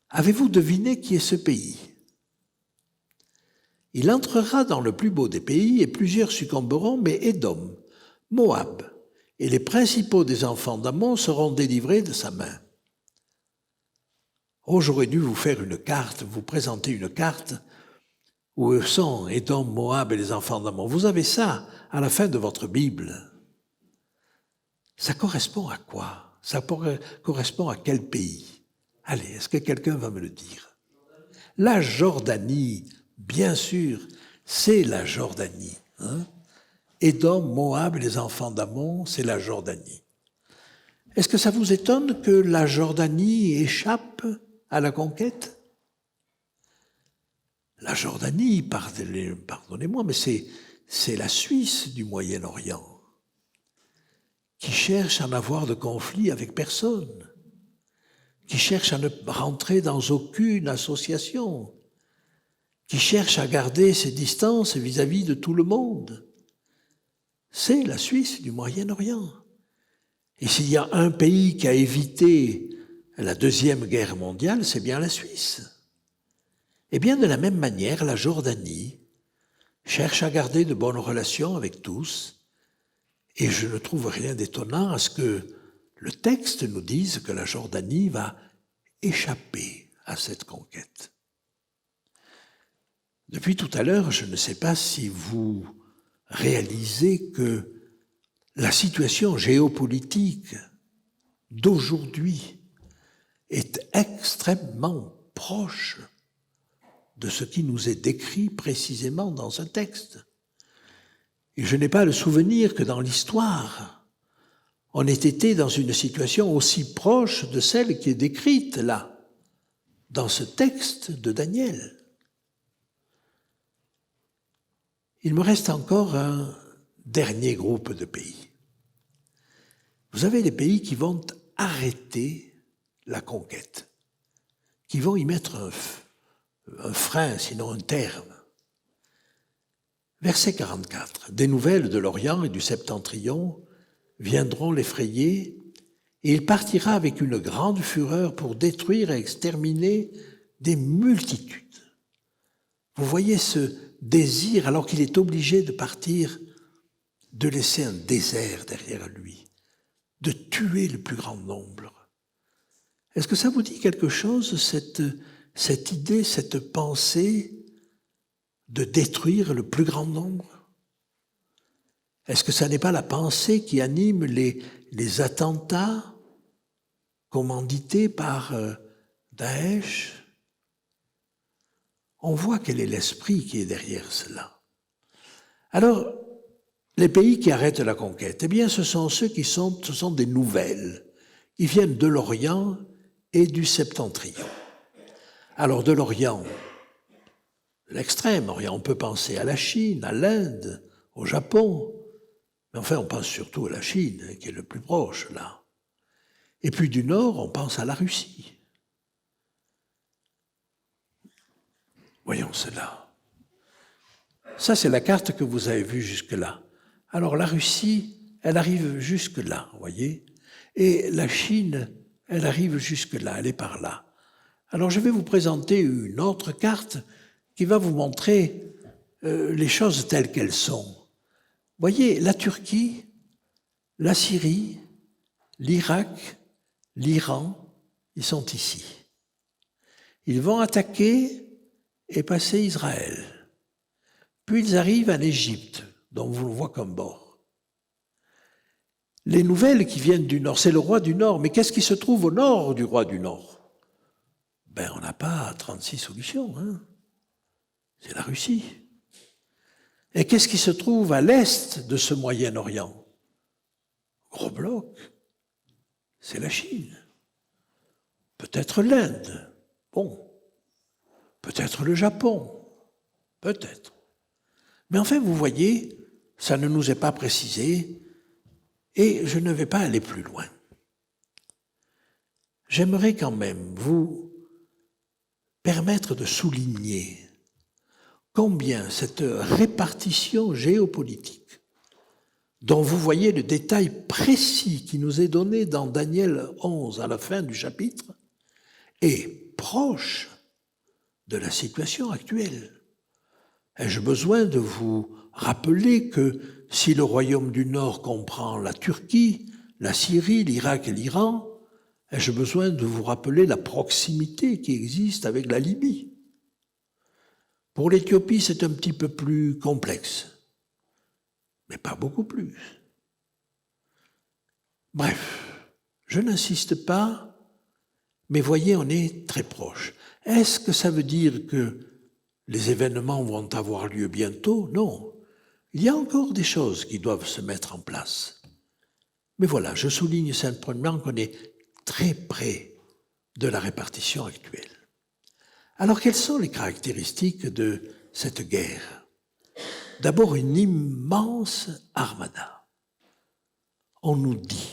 Avez-vous deviné qui est ce pays? Il entrera dans le plus beau des pays et plusieurs succomberont, mais Édom, Moab et les principaux des enfants d'Ammon seront délivrés de sa main. Oh, j'aurais dû vous faire une carte, vous présenter une carte où sont Édom, Moab et les enfants d'Ammon. Vous avez ça à la fin de votre Bible. Ça correspond à quoi? Ça correspond à quel pays? Allez, est-ce que quelqu'un va me le dire? La Jordanie, bien sûr, c'est la Jordanie. Édom, Moab et les enfants d'Ammon, c'est la Jordanie. Est-ce que ça vous étonne que la Jordanie échappe à la conquête? La Jordanie, pardonnez-moi, mais c'est la Suisse du Moyen-Orient qui cherche à n'avoir de conflit avec personne, qui cherche à ne rentrer dans aucune association, qui cherche à garder ses distances vis-à-vis de tout le monde. C'est la Suisse du Moyen-Orient. Et s'il y a un pays qui a évité la Deuxième Guerre mondiale, c'est bien la Suisse. Et bien de la même manière, la Jordanie cherche à garder de bonnes relations avec tous, et je ne trouve rien d'étonnant à ce que le texte nous dise que la Jordanie va échapper à cette conquête. Depuis tout à l'heure, je ne sais pas si vous réalisez que la situation géopolitique d'aujourd'hui est extrêmement proche de ce qui nous est décrit précisément dans ce texte. Et je n'ai pas le souvenir que dans l'histoire, on ait été dans une situation aussi proche de celle qui est décrite là, dans ce texte de Daniel. il me reste encore un dernier groupe de pays. Vous avez les pays qui vont arrêter la conquête, qui vont y mettre un frein, sinon un terme. Verset 44. Des nouvelles de l'Orient et du Septentrion viendront l'effrayer, et il partira avec une grande fureur pour détruire et exterminer des multitudes. Vous voyez ce désir, alors qu'il est obligé de partir, de laisser un désert derrière lui, de tuer le plus grand nombre. Est-ce que ça vous dit quelque chose, cette idée, cette pensée de détruire le plus grand nombre? Est-ce que ça n'est pas la pensée qui anime les attentats commandités par Daesh? On voit quel est l'esprit qui est derrière cela. Alors, les pays qui arrêtent la conquête, eh bien, ce sont ceux ce sont des nouvelles. Ils viennent de l'Orient et du Septentrion. Alors, de l'Orient, l'extrême-Orient, on peut penser à la Chine, à l'Inde, au Japon, mais enfin, on pense surtout à la Chine, qui est le plus proche, là. Et puis du Nord, on pense à la Russie. Voyons cela. Ça, c'est la carte que vous avez vue jusque-là. Alors, la Russie, elle arrive jusque-là, vous voyez, et la Chine, elle arrive jusque-là, elle est par là. Alors, je vais vous présenter une autre carte qui va vous montrer les choses telles qu'elles sont. Vous voyez, la Turquie, la Syrie, l'Irak, l'Iran, ils sont ici. Ils vont attaquer et passer Israël. Puis ils arrivent en Égypte, dont vous le voyez comme bord. Les nouvelles qui viennent du Nord, c'est le roi du Nord, mais qu'est-ce qui se trouve au nord du roi du Nord? Ben, on n'a pas 36 solutions, hein. C'est la Russie. Et qu'est-ce qui se trouve à l'est de ce Moyen-Orient? Gros bloc, c'est la Chine. Peut-être l'Inde, bon. Peut-être le Japon, peut-être. Mais enfin, vous voyez, ça ne nous est pas précisé et je ne vais pas aller plus loin. J'aimerais quand même vous permettre de souligner combien cette répartition géopolitique, dont vous voyez le détail précis qui nous est donné dans Daniel 11 à la fin du chapitre, est proche de la situation actuelle. Ai-je besoin de vous rappeler que si le royaume du Nord comprend la Turquie, la Syrie, l'Irak et l'Iran, ai-je besoin de vous rappeler la proximité qui existe avec la Libye? Pour l'Éthiopie, c'est un petit peu plus complexe, mais pas beaucoup plus. Bref, je n'insiste pas, mais voyez, on est très proche. Est-ce que ça veut dire que les événements vont avoir lieu bientôt? Non. Il y a encore des choses qui doivent se mettre en place. Mais voilà, je souligne simplement qu'on est très près de la répartition actuelle. Alors, quelles sont les caractéristiques de cette guerre? D'abord, une immense armada. On nous dit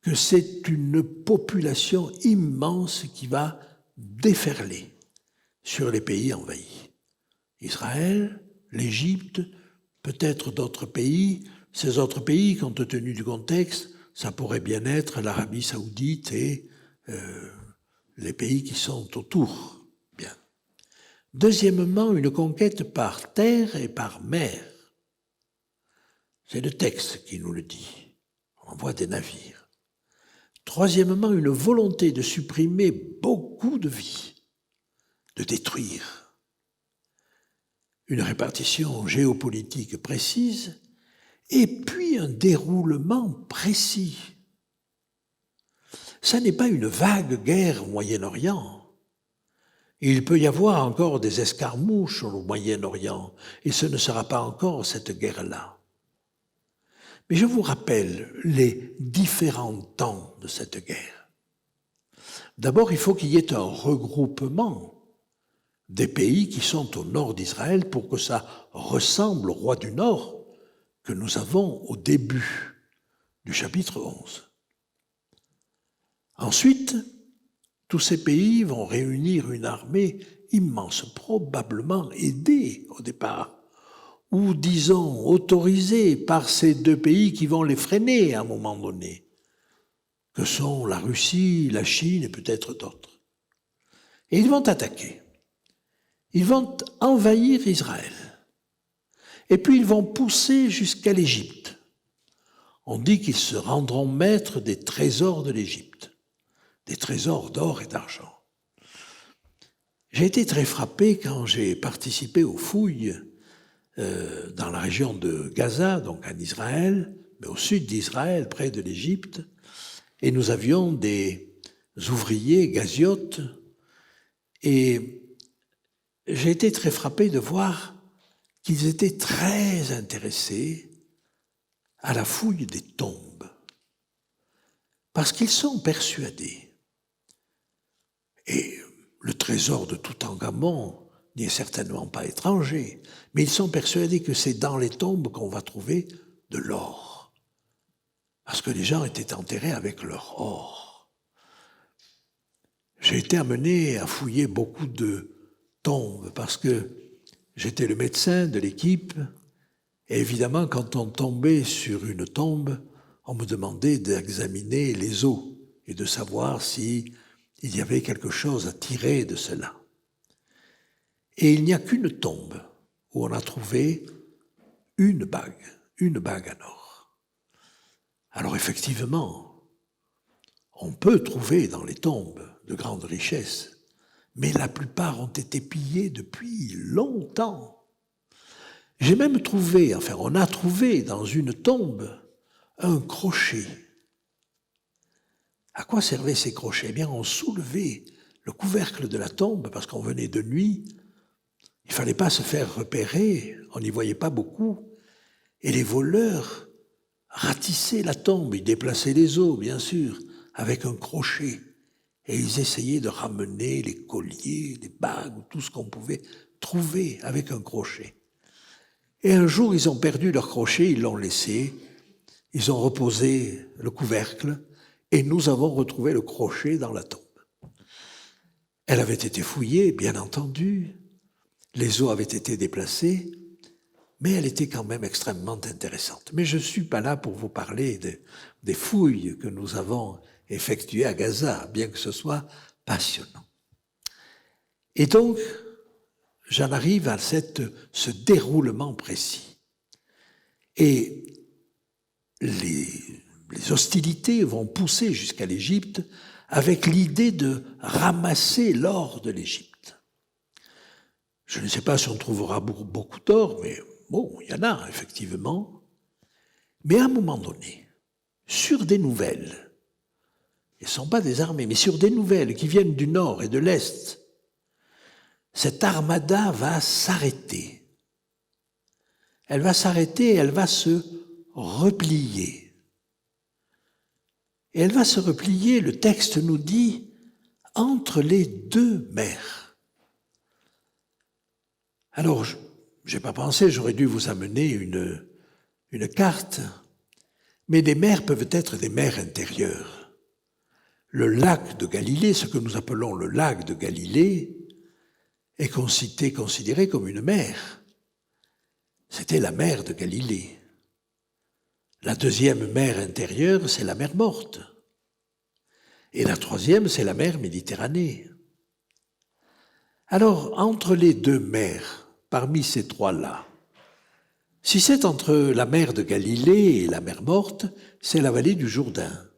que c'est une population immense qui va déferler sur les pays envahis. Israël, l'Égypte, peut-être d'autres pays. Ces autres pays, compte tenu du contexte, ça pourrait bien être l'Arabie saoudite et les pays qui sont autour. Bien. Deuxièmement, une conquête par terre et par mer. C'est le texte qui nous le dit. On envoie des navires. Troisièmement, une volonté de supprimer beaucoup de vies, de détruire. Une répartition géopolitique précise et puis un déroulement précis. Ça n'est pas une vague guerre au Moyen-Orient. Il peut y avoir encore des escarmouches au Moyen-Orient et ce ne sera pas encore cette guerre-là. Mais je vous rappelle les différents temps de cette guerre. D'abord, il faut qu'il y ait un regroupement des pays qui sont au nord d'Israël pour que ça ressemble au roi du Nord que nous avons au début du chapitre 11. Ensuite, tous ces pays vont réunir une armée immense, probablement aidée au départ, ou disons autorisée par ces deux pays qui vont les freiner à un moment donné, que sont la Russie, la Chine et peut-être d'autres. Et ils vont attaquer. Ils vont envahir Israël. Et puis ils vont pousser jusqu'à l'Égypte. On dit qu'ils se rendront maîtres des trésors de l'Égypte, des trésors d'or et d'argent. J'ai été très frappé quand j'ai participé aux fouilles dans la région de Gaza, donc en Israël, mais au sud d'Israël, près de l'Égypte, et nous avions des ouvriers gaziotes, et j'ai été très frappé de voir qu'ils étaient très intéressés à la fouille des tombes, parce qu'ils sont persuadés, et le trésor de Toutankhamon n'est certainement pas étranger, mais ils sont persuadés que c'est dans les tombes qu'on va trouver de l'or, parce que les gens étaient enterrés avec leur or. J'ai été amené à fouiller beaucoup de tombes, parce que j'étais le médecin de l'équipe, et évidemment, quand on tombait sur une tombe, on me demandait d'examiner les os et de savoir s'il y avait quelque chose à tirer de cela. Et il n'y a qu'une tombe où on a trouvé une bague en or. Alors effectivement, on peut trouver dans les tombes de grandes richesses, mais la plupart ont été pillées depuis longtemps. J'ai même trouvé, enfin on a trouvé dans une tombe un crochet. À quoi servaient ces crochets? Eh bien, on soulevait le couvercle de la tombe parce qu'on venait de nuit. Il ne fallait pas se faire repérer, on n'y voyait pas beaucoup. Et les voleurs ratissaient la tombe, ils déplaçaient les os, bien sûr, avec un crochet. Et ils essayaient de ramener les colliers, les bagues, tout ce qu'on pouvait trouver avec un crochet. Et un jour, ils ont perdu leur crochet, ils l'ont laissé, ils ont reposé le couvercle, et nous avons retrouvé le crochet dans la tombe. Elle avait été fouillée, bien entendu, les os avaient été déplacés, mais elle était quand même extrêmement intéressante. Mais je ne suis pas là pour vous parler des fouilles que nous avons effectuées à Gaza, bien que ce soit passionnant. Et donc, j'en arrive à ce déroulement précis. Et les hostilités vont pousser jusqu'à l'Égypte avec l'idée de ramasser l'or de l'Égypte. Je ne sais pas si on trouvera beaucoup d'or, mais bon, il y en a effectivement. Mais à un moment donné, sur des nouvelles, ce ne sont pas des armées, mais sur des nouvelles qui viennent du nord et de l'est, cette armada va s'arrêter. Elle va s'arrêter, elle va se replier. Et elle va se replier, le texte nous dit, entre les deux mers. Alors, je n'ai pas pensé, j'aurais dû vous amener une carte, mais des mers peuvent être des mers intérieures. Le lac de Galilée, ce que nous appelons le lac de Galilée, est considéré comme une mer. C'était la mer de Galilée. La deuxième mer intérieure, c'est la mer Morte. Et la troisième, c'est la mer Méditerranée. Alors, entre les deux mers, parmi ces trois-là, si c'est entre la mer de Galilée et la mer Morte, c'est la vallée du Jourdain.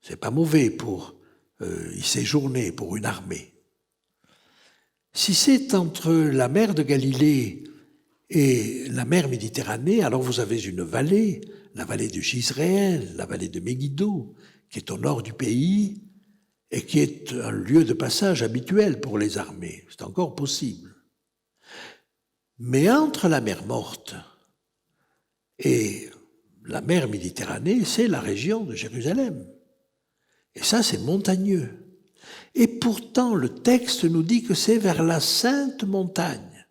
C'est pas mauvais pour y séjourner, pour une armée. Si c'est entre la mer de Galilée et la mer Méditerranée, alors vous avez une vallée, la vallée de Jizréel, la vallée de Megiddo, qui est au nord du pays et qui est un lieu de passage habituel pour les armées. C'est encore possible. Mais entre la mer Morte et la mer Méditerranée, c'est la région de Jérusalem. Et ça, c'est montagneux. Et pourtant, le texte nous dit que c'est vers la sainte montagne.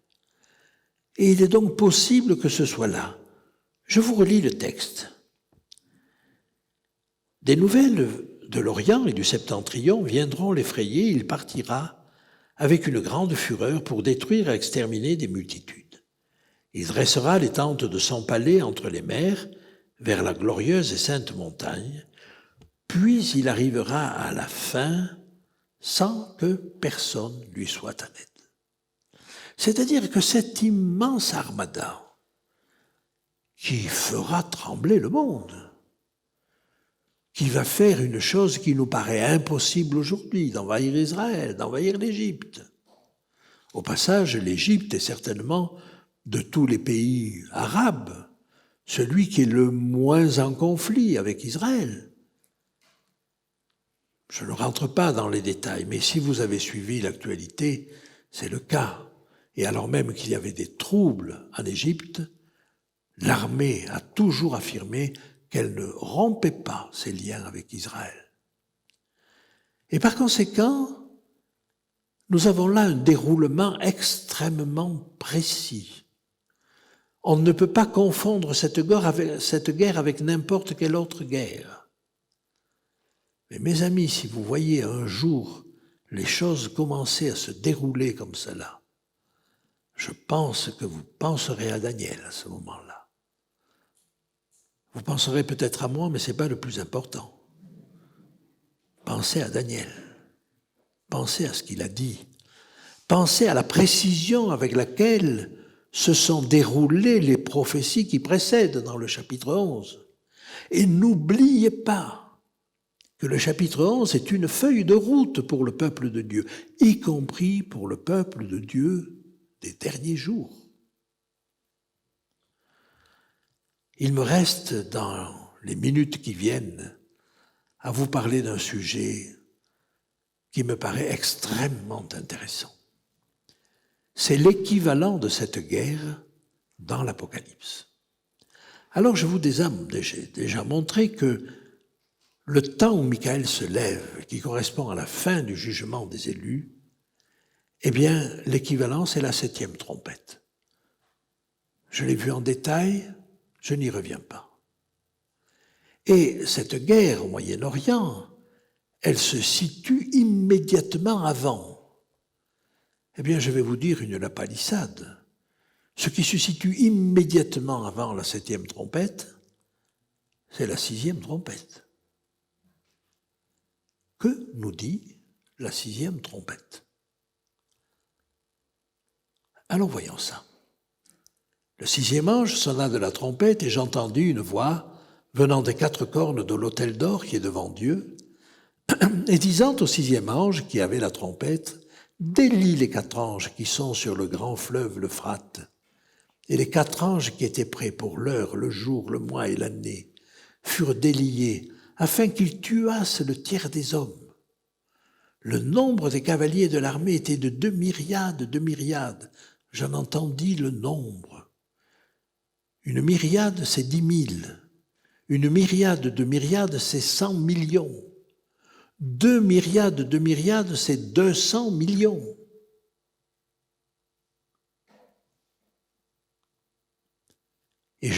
Et il est donc possible que ce soit là. Je vous relis le texte. Des nouvelles de l'Orient et du Septentrion viendront l'effrayer, il partira avec une grande fureur pour détruire et exterminer des multitudes. Il dressera les tentes de son palais entre les mers, vers la glorieuse et sainte montagne, puis il arrivera à la fin sans que personne lui soit à l'aide. C'est-à-dire que cette immense armada qui fera trembler le monde, qui va faire une chose qui nous paraît impossible aujourd'hui, d'envahir Israël, d'envahir l'Égypte. Au passage, l'Égypte est certainement, de tous les pays arabes, celui qui est le moins en conflit avec Israël. Je ne rentre pas dans les détails, mais si vous avez suivi l'actualité, c'est le cas. Et alors même qu'il y avait des troubles en Égypte, l'armée a toujours affirmé qu'elle ne rompait pas ses liens avec Israël. Et par conséquent, nous avons là un déroulement extrêmement précis. On ne peut pas confondre cette guerre avec n'importe quelle autre guerre. Mais mes amis, si vous voyez un jour les choses commencer à se dérouler comme cela, je pense que vous penserez à Daniel à ce moment-là. Vous penserez peut-être à moi, mais ce n'est pas le plus important. Pensez à Daniel. Pensez à ce qu'il a dit. Pensez à la précision avec laquelle se sont déroulées les prophéties qui précèdent dans le chapitre 11. Et n'oubliez pas que le chapitre 11 est une feuille de route pour le peuple de Dieu, y compris pour le peuple de Dieu des derniers jours. Il me reste, dans les minutes qui viennent, à vous parler d'un sujet qui me paraît extrêmement intéressant. C'est l'équivalent de cette guerre dans l'Apocalypse. Alors je vous ai déjà montré que le temps où Michael se lève, qui correspond à la fin du jugement des élus, eh bien, l'équivalent, c'est la 7e trompette. Je l'ai vu en détail, je n'y reviens pas. Et cette guerre au Moyen-Orient, elle se situe immédiatement avant. Eh bien, je vais vous dire une lapalissade. Ce qui se situe immédiatement avant la 7e trompette, c'est la 6e trompette. Que nous dit la 6e trompette? Allons, voyons ça. Le 6e ange sonna de la trompette et j'entendis une voix venant des 4 cornes de l'autel d'or qui est devant Dieu, et disant au 6e ange qui avait la trompette, « Délie les 4 anges qui sont sur le grand fleuve l'Euphrate. » Et les 4 anges qui étaient prêts pour l'heure, le jour, le mois et l'année furent déliés afin qu'ils tuassent le tiers des hommes. Le nombre des cavaliers de l'armée était de 2 myriades. J'en entendis le nombre. Une myriade, c'est 10 000. Une myriade de myriades, c'est 100 millions. 2 myriades de myriades, c'est 200 millions. Et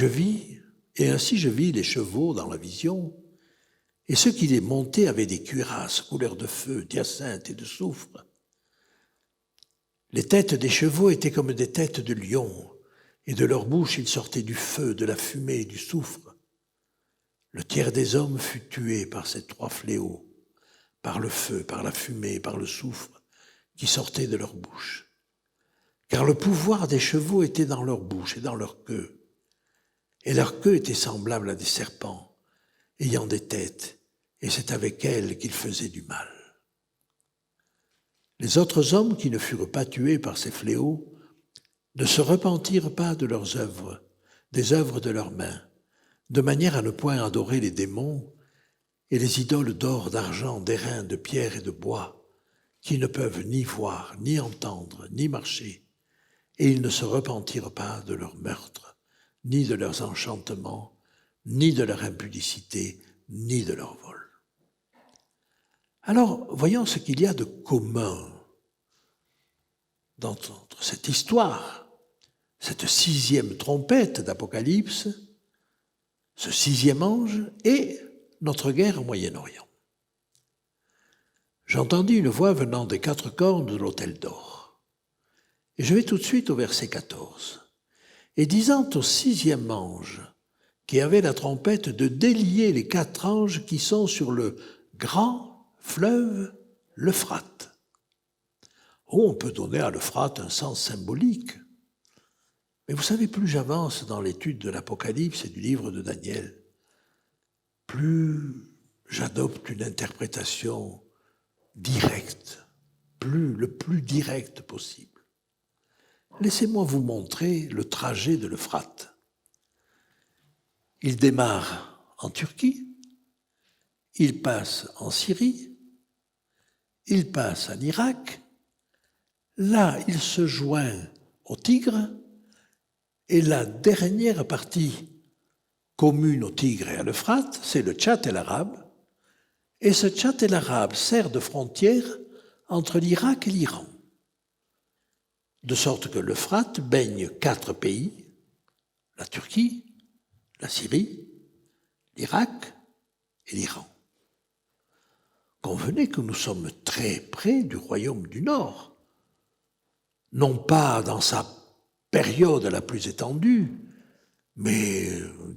ainsi je vis les chevaux dans la vision, et ceux qui les montaient avaient des cuirasses couleur de feu, d'hyacinthe et de soufre. Les têtes des chevaux étaient comme des têtes de lions, et de leur bouche il sortait du feu, de la fumée et du soufre. Le tiers des hommes fut tué par ces 3 fléaux, par le feu, par la fumée, par le soufre qui sortait de leur bouche. Car le pouvoir des chevaux était dans leur bouche et dans leur queue. Et leur queue était semblable à des serpents, ayant des têtes, et c'est avec elles qu'ils faisaient du mal. Les autres hommes qui ne furent pas tués par ces fléaux ne se repentirent pas de leurs œuvres, des œuvres de leurs mains, de manière à ne point adorer les démons et les idoles d'or, d'argent, d'airain, de pierre et de bois, qui ne peuvent ni voir, ni entendre, ni marcher, et ils ne se repentirent pas de leurs meurtres, ni de leurs enchantements, ni de leur impudicité, ni de leur vol. Alors, voyons ce qu'il y a de commun dans cette histoire, cette 6e trompette d'Apocalypse, ce 6e ange et notre guerre au Moyen-Orient. J'entendis une voix venant des 4 cornes de l'autel d'or. Et je vais tout de suite au verset 14. Et disant au 6e ange, qui avait la trompette, de délier les 4 anges qui sont sur le grand fleuve l'Euphrate. Oh, on peut donner à l'Euphrate un sens symbolique. Mais vous savez, plus j'avance dans l'étude de l'Apocalypse et du livre de Daniel, plus j'adopte une interprétation directe, le plus directe possible. Laissez-moi vous montrer le trajet de l'Euphrate. Il démarre en Turquie, il passe en Syrie, il passe en Irak, là il se joint au Tigre, et la dernière partie commune au Tigre et à l'Euphrate, c'est le Tchad el-Arabe, et ce Tchad el-Arabe sert de frontière entre l'Irak et l'Iran, de sorte que l'Euphrate baigne 4 pays, la Turquie, la Syrie, l'Irak et l'Iran. Convenez que nous sommes très près du royaume du Nord, non pas dans sa période la plus étendue, mais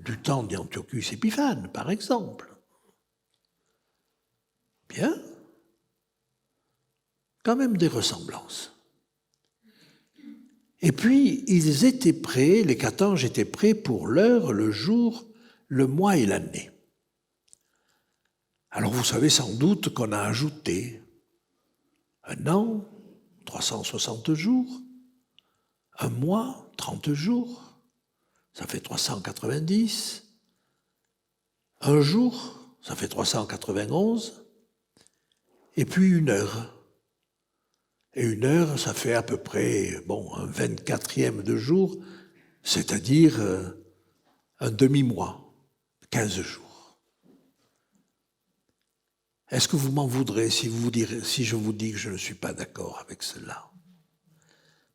du temps d'Antiochus Épiphane, par exemple. Bien, quand même des ressemblances. Et puis, ils étaient prêts, les 4 anges étaient prêts pour l'heure, le jour, le mois et l'année. Alors vous savez sans doute qu'on a ajouté un an, 360 jours, un mois, 30 jours, ça fait 390, un jour, ça fait 391, et puis une heure. Et une heure, ça fait à peu près un 24e de jour, c'est-à-dire un demi-mois, 15 jours. Est-ce que vous m'en voudrez si je vous dis que je ne suis pas d'accord avec cela?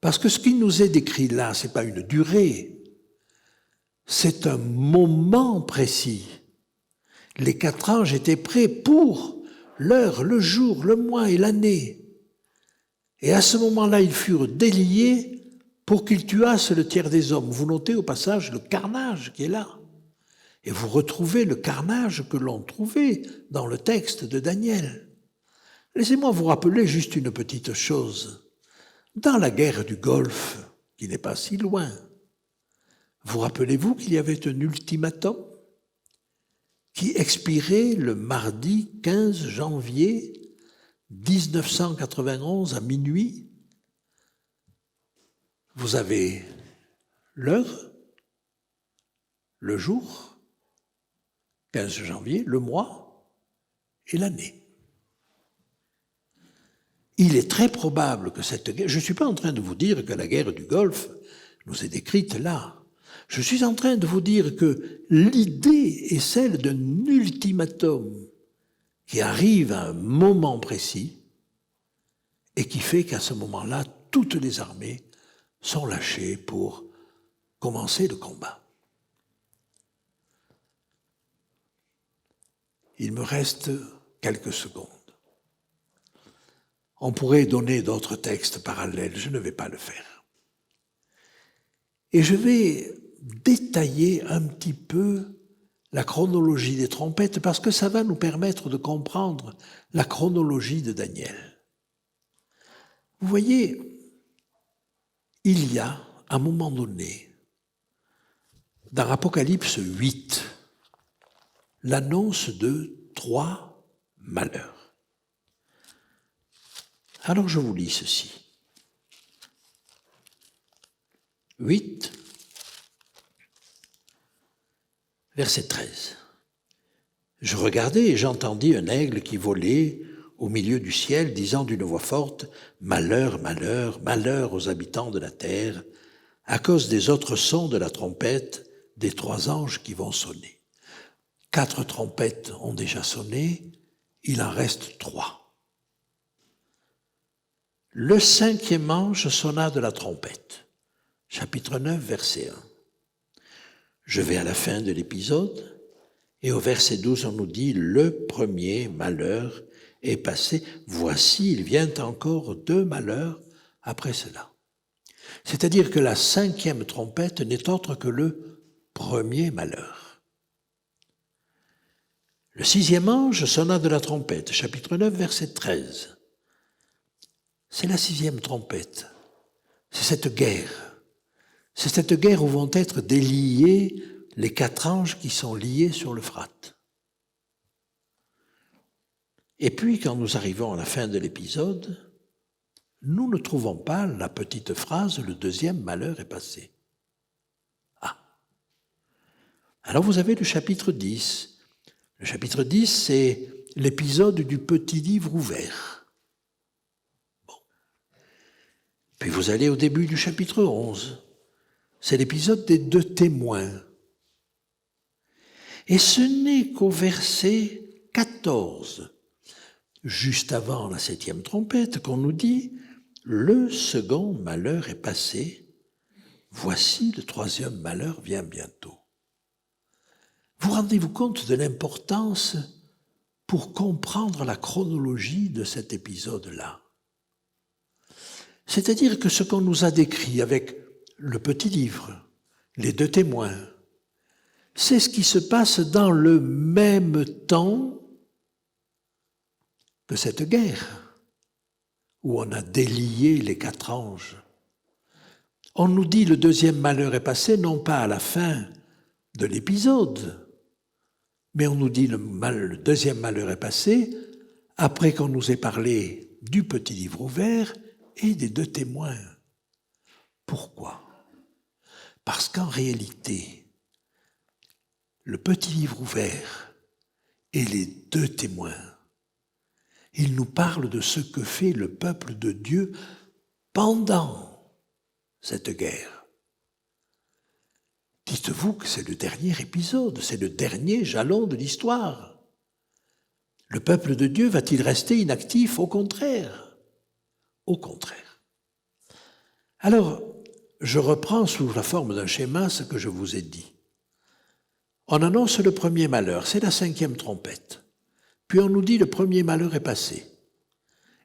Parce que ce qui nous est décrit là, ce n'est pas une durée, c'est un moment précis. Les 4 anges étaient prêts pour l'heure, le jour, le mois et l'année. Et à ce moment-là, ils furent déliés pour qu'ils tuassent le tiers des hommes. Vous notez au passage le carnage qui est là. Et vous retrouvez le carnage que l'on trouvait dans le texte de Daniel. Laissez-moi vous rappeler juste une petite chose. Dans la guerre du Golfe, qui n'est pas si loin, vous rappelez-vous qu'il y avait un ultimatum qui expirait le mardi 15 janvier 1991 à minuit? Vous avez l'heure, le jour, 15 janvier, le mois et l'année. Il est très probable que cette guerre... Je ne suis pas en train de vous dire que la guerre du Golfe nous est décrite là. Je suis en train de vous dire que l'idée est celle d'un ultimatum qui arrive à un moment précis et qui fait qu'à ce moment-là, toutes les armées sont lâchées pour commencer le combat. Il me reste quelques secondes. On pourrait donner d'autres textes parallèles, je ne vais pas le faire. Et je vais détailler un petit peu la chronologie des trompettes parce que ça va nous permettre de comprendre la chronologie de Daniel. Vous voyez, il y a, à un moment donné, dans Apocalypse 8, l'annonce de 3 malheurs. Alors je vous lis ceci. 8, verset 13. Je regardai et j'entendis un aigle qui volait au milieu du ciel, disant d'une voix forte, « Malheur, malheur, malheur aux habitants de la terre, à cause des autres sons de la trompette des 3 anges qui vont sonner. » 4 trompettes ont déjà sonné, il en reste 3. Le cinquième ange sonna de la trompette. Chapitre 9, verset 1. Je vais à la fin de l'épisode, et au verset 12, on nous dit « Le premier malheur est passé. Voici, il vient encore 2 malheurs après cela. » C'est-à-dire que la 5e trompette n'est autre que le premier malheur. Le 6e ange sonna de la trompette, chapitre 9, verset 13. C'est la 6e trompette. C'est cette guerre. C'est cette guerre où vont être déliés les 4 anges qui sont liés sur l'Euphrate. Et puis, quand nous arrivons à la fin de l'épisode, nous ne trouvons pas la petite phrase « le 2e malheur est passé ». Ah. Alors vous avez le chapitre 10. Le chapitre 10, c'est l'épisode du petit livre ouvert. Bon. Puis vous allez au début du chapitre 11. C'est l'épisode des 2 témoins. Et ce n'est qu'au verset 14, juste avant la 7e trompette, qu'on nous dit « Le second malheur est passé, voici le 3e malheur vient bientôt ». Vous rendez-vous compte de l'importance pour comprendre la chronologie de cet épisode-là? C'est-à-dire que ce qu'on nous a décrit avec le petit livre, les 2 témoins, c'est ce qui se passe dans le même temps que cette guerre, où on a délié les 4 anges. On nous dit le 2e malheur est passé, non pas à la fin de l'épisode, mais on nous dit le 2e malheur est passé après qu'on nous ait parlé du petit livre ouvert et des 2 témoins. Pourquoi? Parce qu'en réalité, le petit livre ouvert et les 2 témoins, ils nous parlent de ce que fait le peuple de Dieu pendant cette guerre. Dites-vous que c'est le dernier épisode, c'est le dernier jalon de l'histoire. Le peuple de Dieu va-t-il rester inactif? Au contraire. Au contraire. Alors, je reprends sous la forme d'un schéma ce que je vous ai dit. On annonce le premier malheur, c'est la 5e trompette. Puis on nous dit le premier malheur est passé.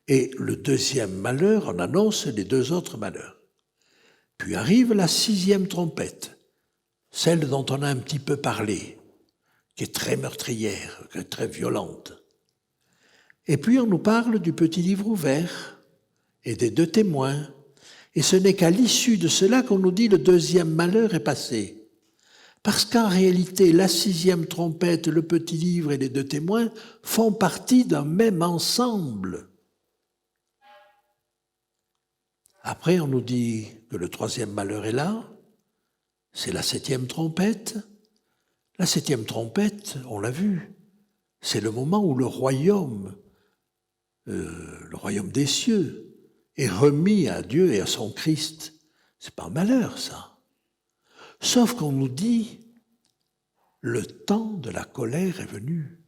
Et le 2e malheur, on annonce les 2 autres malheurs. Puis arrive la 6e trompette, celle dont on a un petit peu parlé, qui est très meurtrière, qui est très violente. Et puis on nous parle du petit livre ouvert et des 2 témoins. Et ce n'est qu'à l'issue de cela qu'on nous dit le 2e malheur est passé. Parce qu'en réalité, la 6e trompette, le petit livre et les 2 témoins font partie d'un même ensemble. Après, on nous dit que le 3e malheur est là, c'est la 7e trompette. La 7e trompette, on l'a vu, c'est le moment où le royaume des cieux, est remis à Dieu et à son Christ. C'est pas un malheur, ça. Sauf qu'on nous dit, le temps de la colère est venu.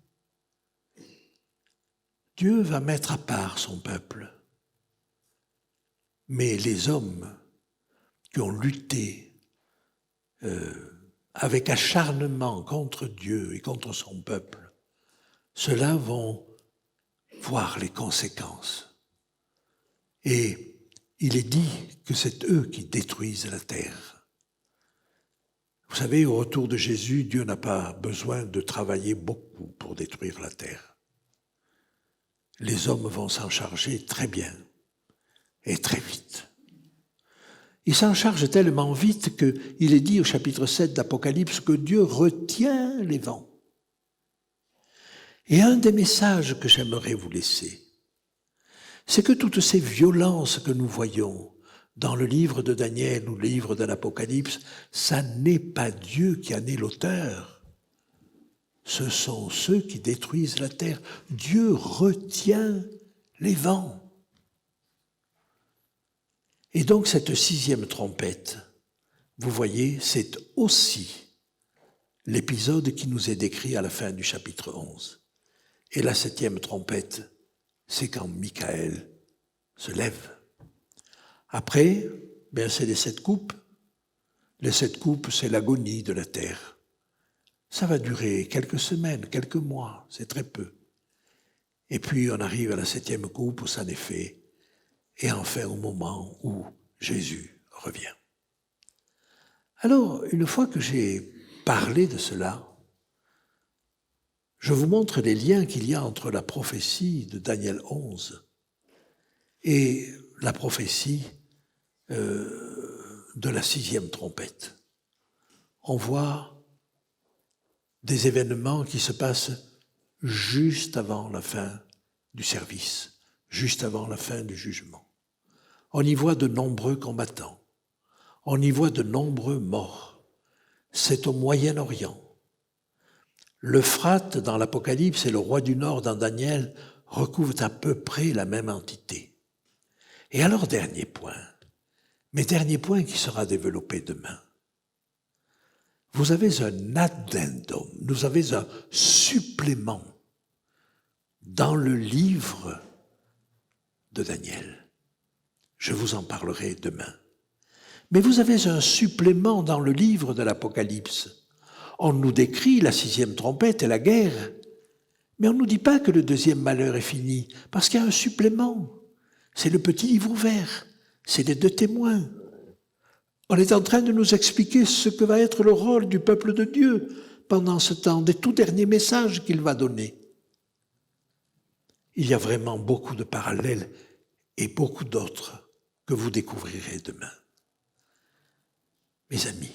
Dieu va mettre à part son peuple. Mais les hommes qui ont lutté avec acharnement contre Dieu et contre son peuple, ceux-là vont voir les conséquences. Et il est dit que c'est eux qui détruisent la terre. Vous savez, au retour de Jésus, Dieu n'a pas besoin de travailler beaucoup pour détruire la terre. Les hommes vont s'en charger très bien et très vite. Ils s'en chargent tellement vite qu'il est dit au chapitre 7 d'Apocalypse que Dieu retient les vents. Et un des messages que j'aimerais vous laisser, c'est que toutes ces violences que nous voyons dans le livre de Daniel ou le livre de l'Apocalypse, ça n'est pas Dieu qui en est l'auteur. Ce sont ceux qui détruisent la terre. Dieu retient les vents. Et donc cette 6e trompette, vous voyez, c'est aussi l'épisode qui nous est décrit à la fin du chapitre 11. Et la 7e trompette, c'est quand Michael se lève Après, bien c'est les 7 coupes. Les 7 coupes, c'est l'agonie de la terre. Ça va durer quelques semaines, quelques mois, c'est très peu. Et puis on arrive à la 7e coupe où ça n'est fait. Et enfin au moment où Jésus revient. Alors, une fois que j'ai parlé de cela, je vous montre les liens qu'il y a entre la prophétie de Daniel 11 et la prophétie de la 6e trompette. On voit des événements qui se passent juste avant la fin du service, juste avant la fin du jugement. On y voit de nombreux combattants, on y voit de nombreux morts. C'est au Moyen-Orient. L'Euphrate dans l'Apocalypse et le roi du Nord dans Daniel recouvrent à peu près la même entité. Et alors, dernier point qui sera développé demain. Vous avez un addendum, vous avez un supplément dans le livre de Daniel. Je vous en parlerai demain. Mais vous avez un supplément dans le livre de l'Apocalypse. On nous décrit la 6e trompette et la guerre, mais on ne nous dit pas que le 2e malheur est fini, parce qu'il y a un supplément. C'est le petit livre ouvert, c'est les 2 témoins. On est en train de nous expliquer ce que va être le rôle du peuple de Dieu pendant ce temps, des tout derniers messages qu'il va donner. Il y a vraiment beaucoup de parallèles et beaucoup d'autres que vous découvrirez demain. Mes amis,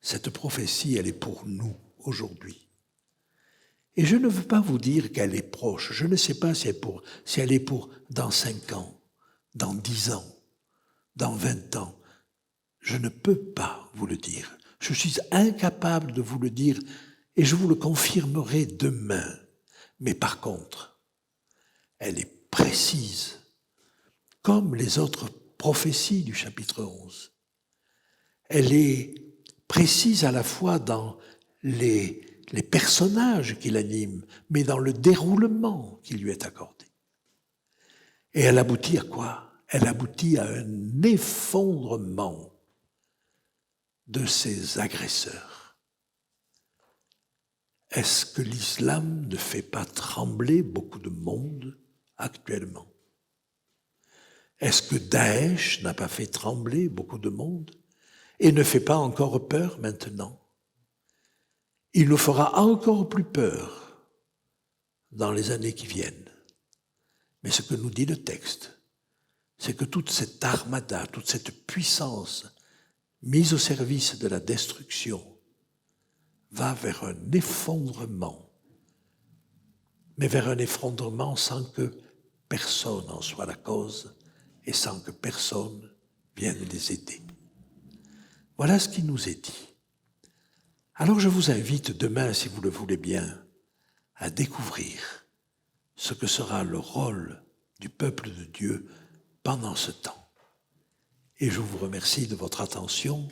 cette prophétie, elle est pour nous aujourd'hui. Et je ne veux pas vous dire qu'elle est proche. Je ne sais pas si elle est pour dans 5 ans, dans 10 ans, dans 20 ans. Je ne peux pas vous le dire. Je suis incapable de vous le dire et je vous le confirmerai demain. Mais par contre, elle est précise, comme les autres prophéties du chapitre 11. Elle est précise à la fois dans les personnages qui l'animent, mais dans le déroulement qui lui est accordé. Et elle aboutit à quoi? Elle aboutit à un effondrement de ses agresseurs. Est-ce que l'islam ne fait pas trembler beaucoup de monde actuellement? Est-ce que Daesh n'a pas fait trembler beaucoup de monde et ne fait pas encore peur maintenant? Il nous fera encore plus peur dans les années qui viennent. Mais ce que nous dit le texte, c'est que toute cette armada, toute cette puissance mise au service de la destruction va vers un effondrement, mais vers un effondrement sans que personne en soit la cause et sans que personne vienne les aider. Voilà ce qui nous est dit. Alors je vous invite demain, si vous le voulez bien, à découvrir ce que sera le rôle du peuple de Dieu pendant ce temps. Et je vous remercie de votre attention.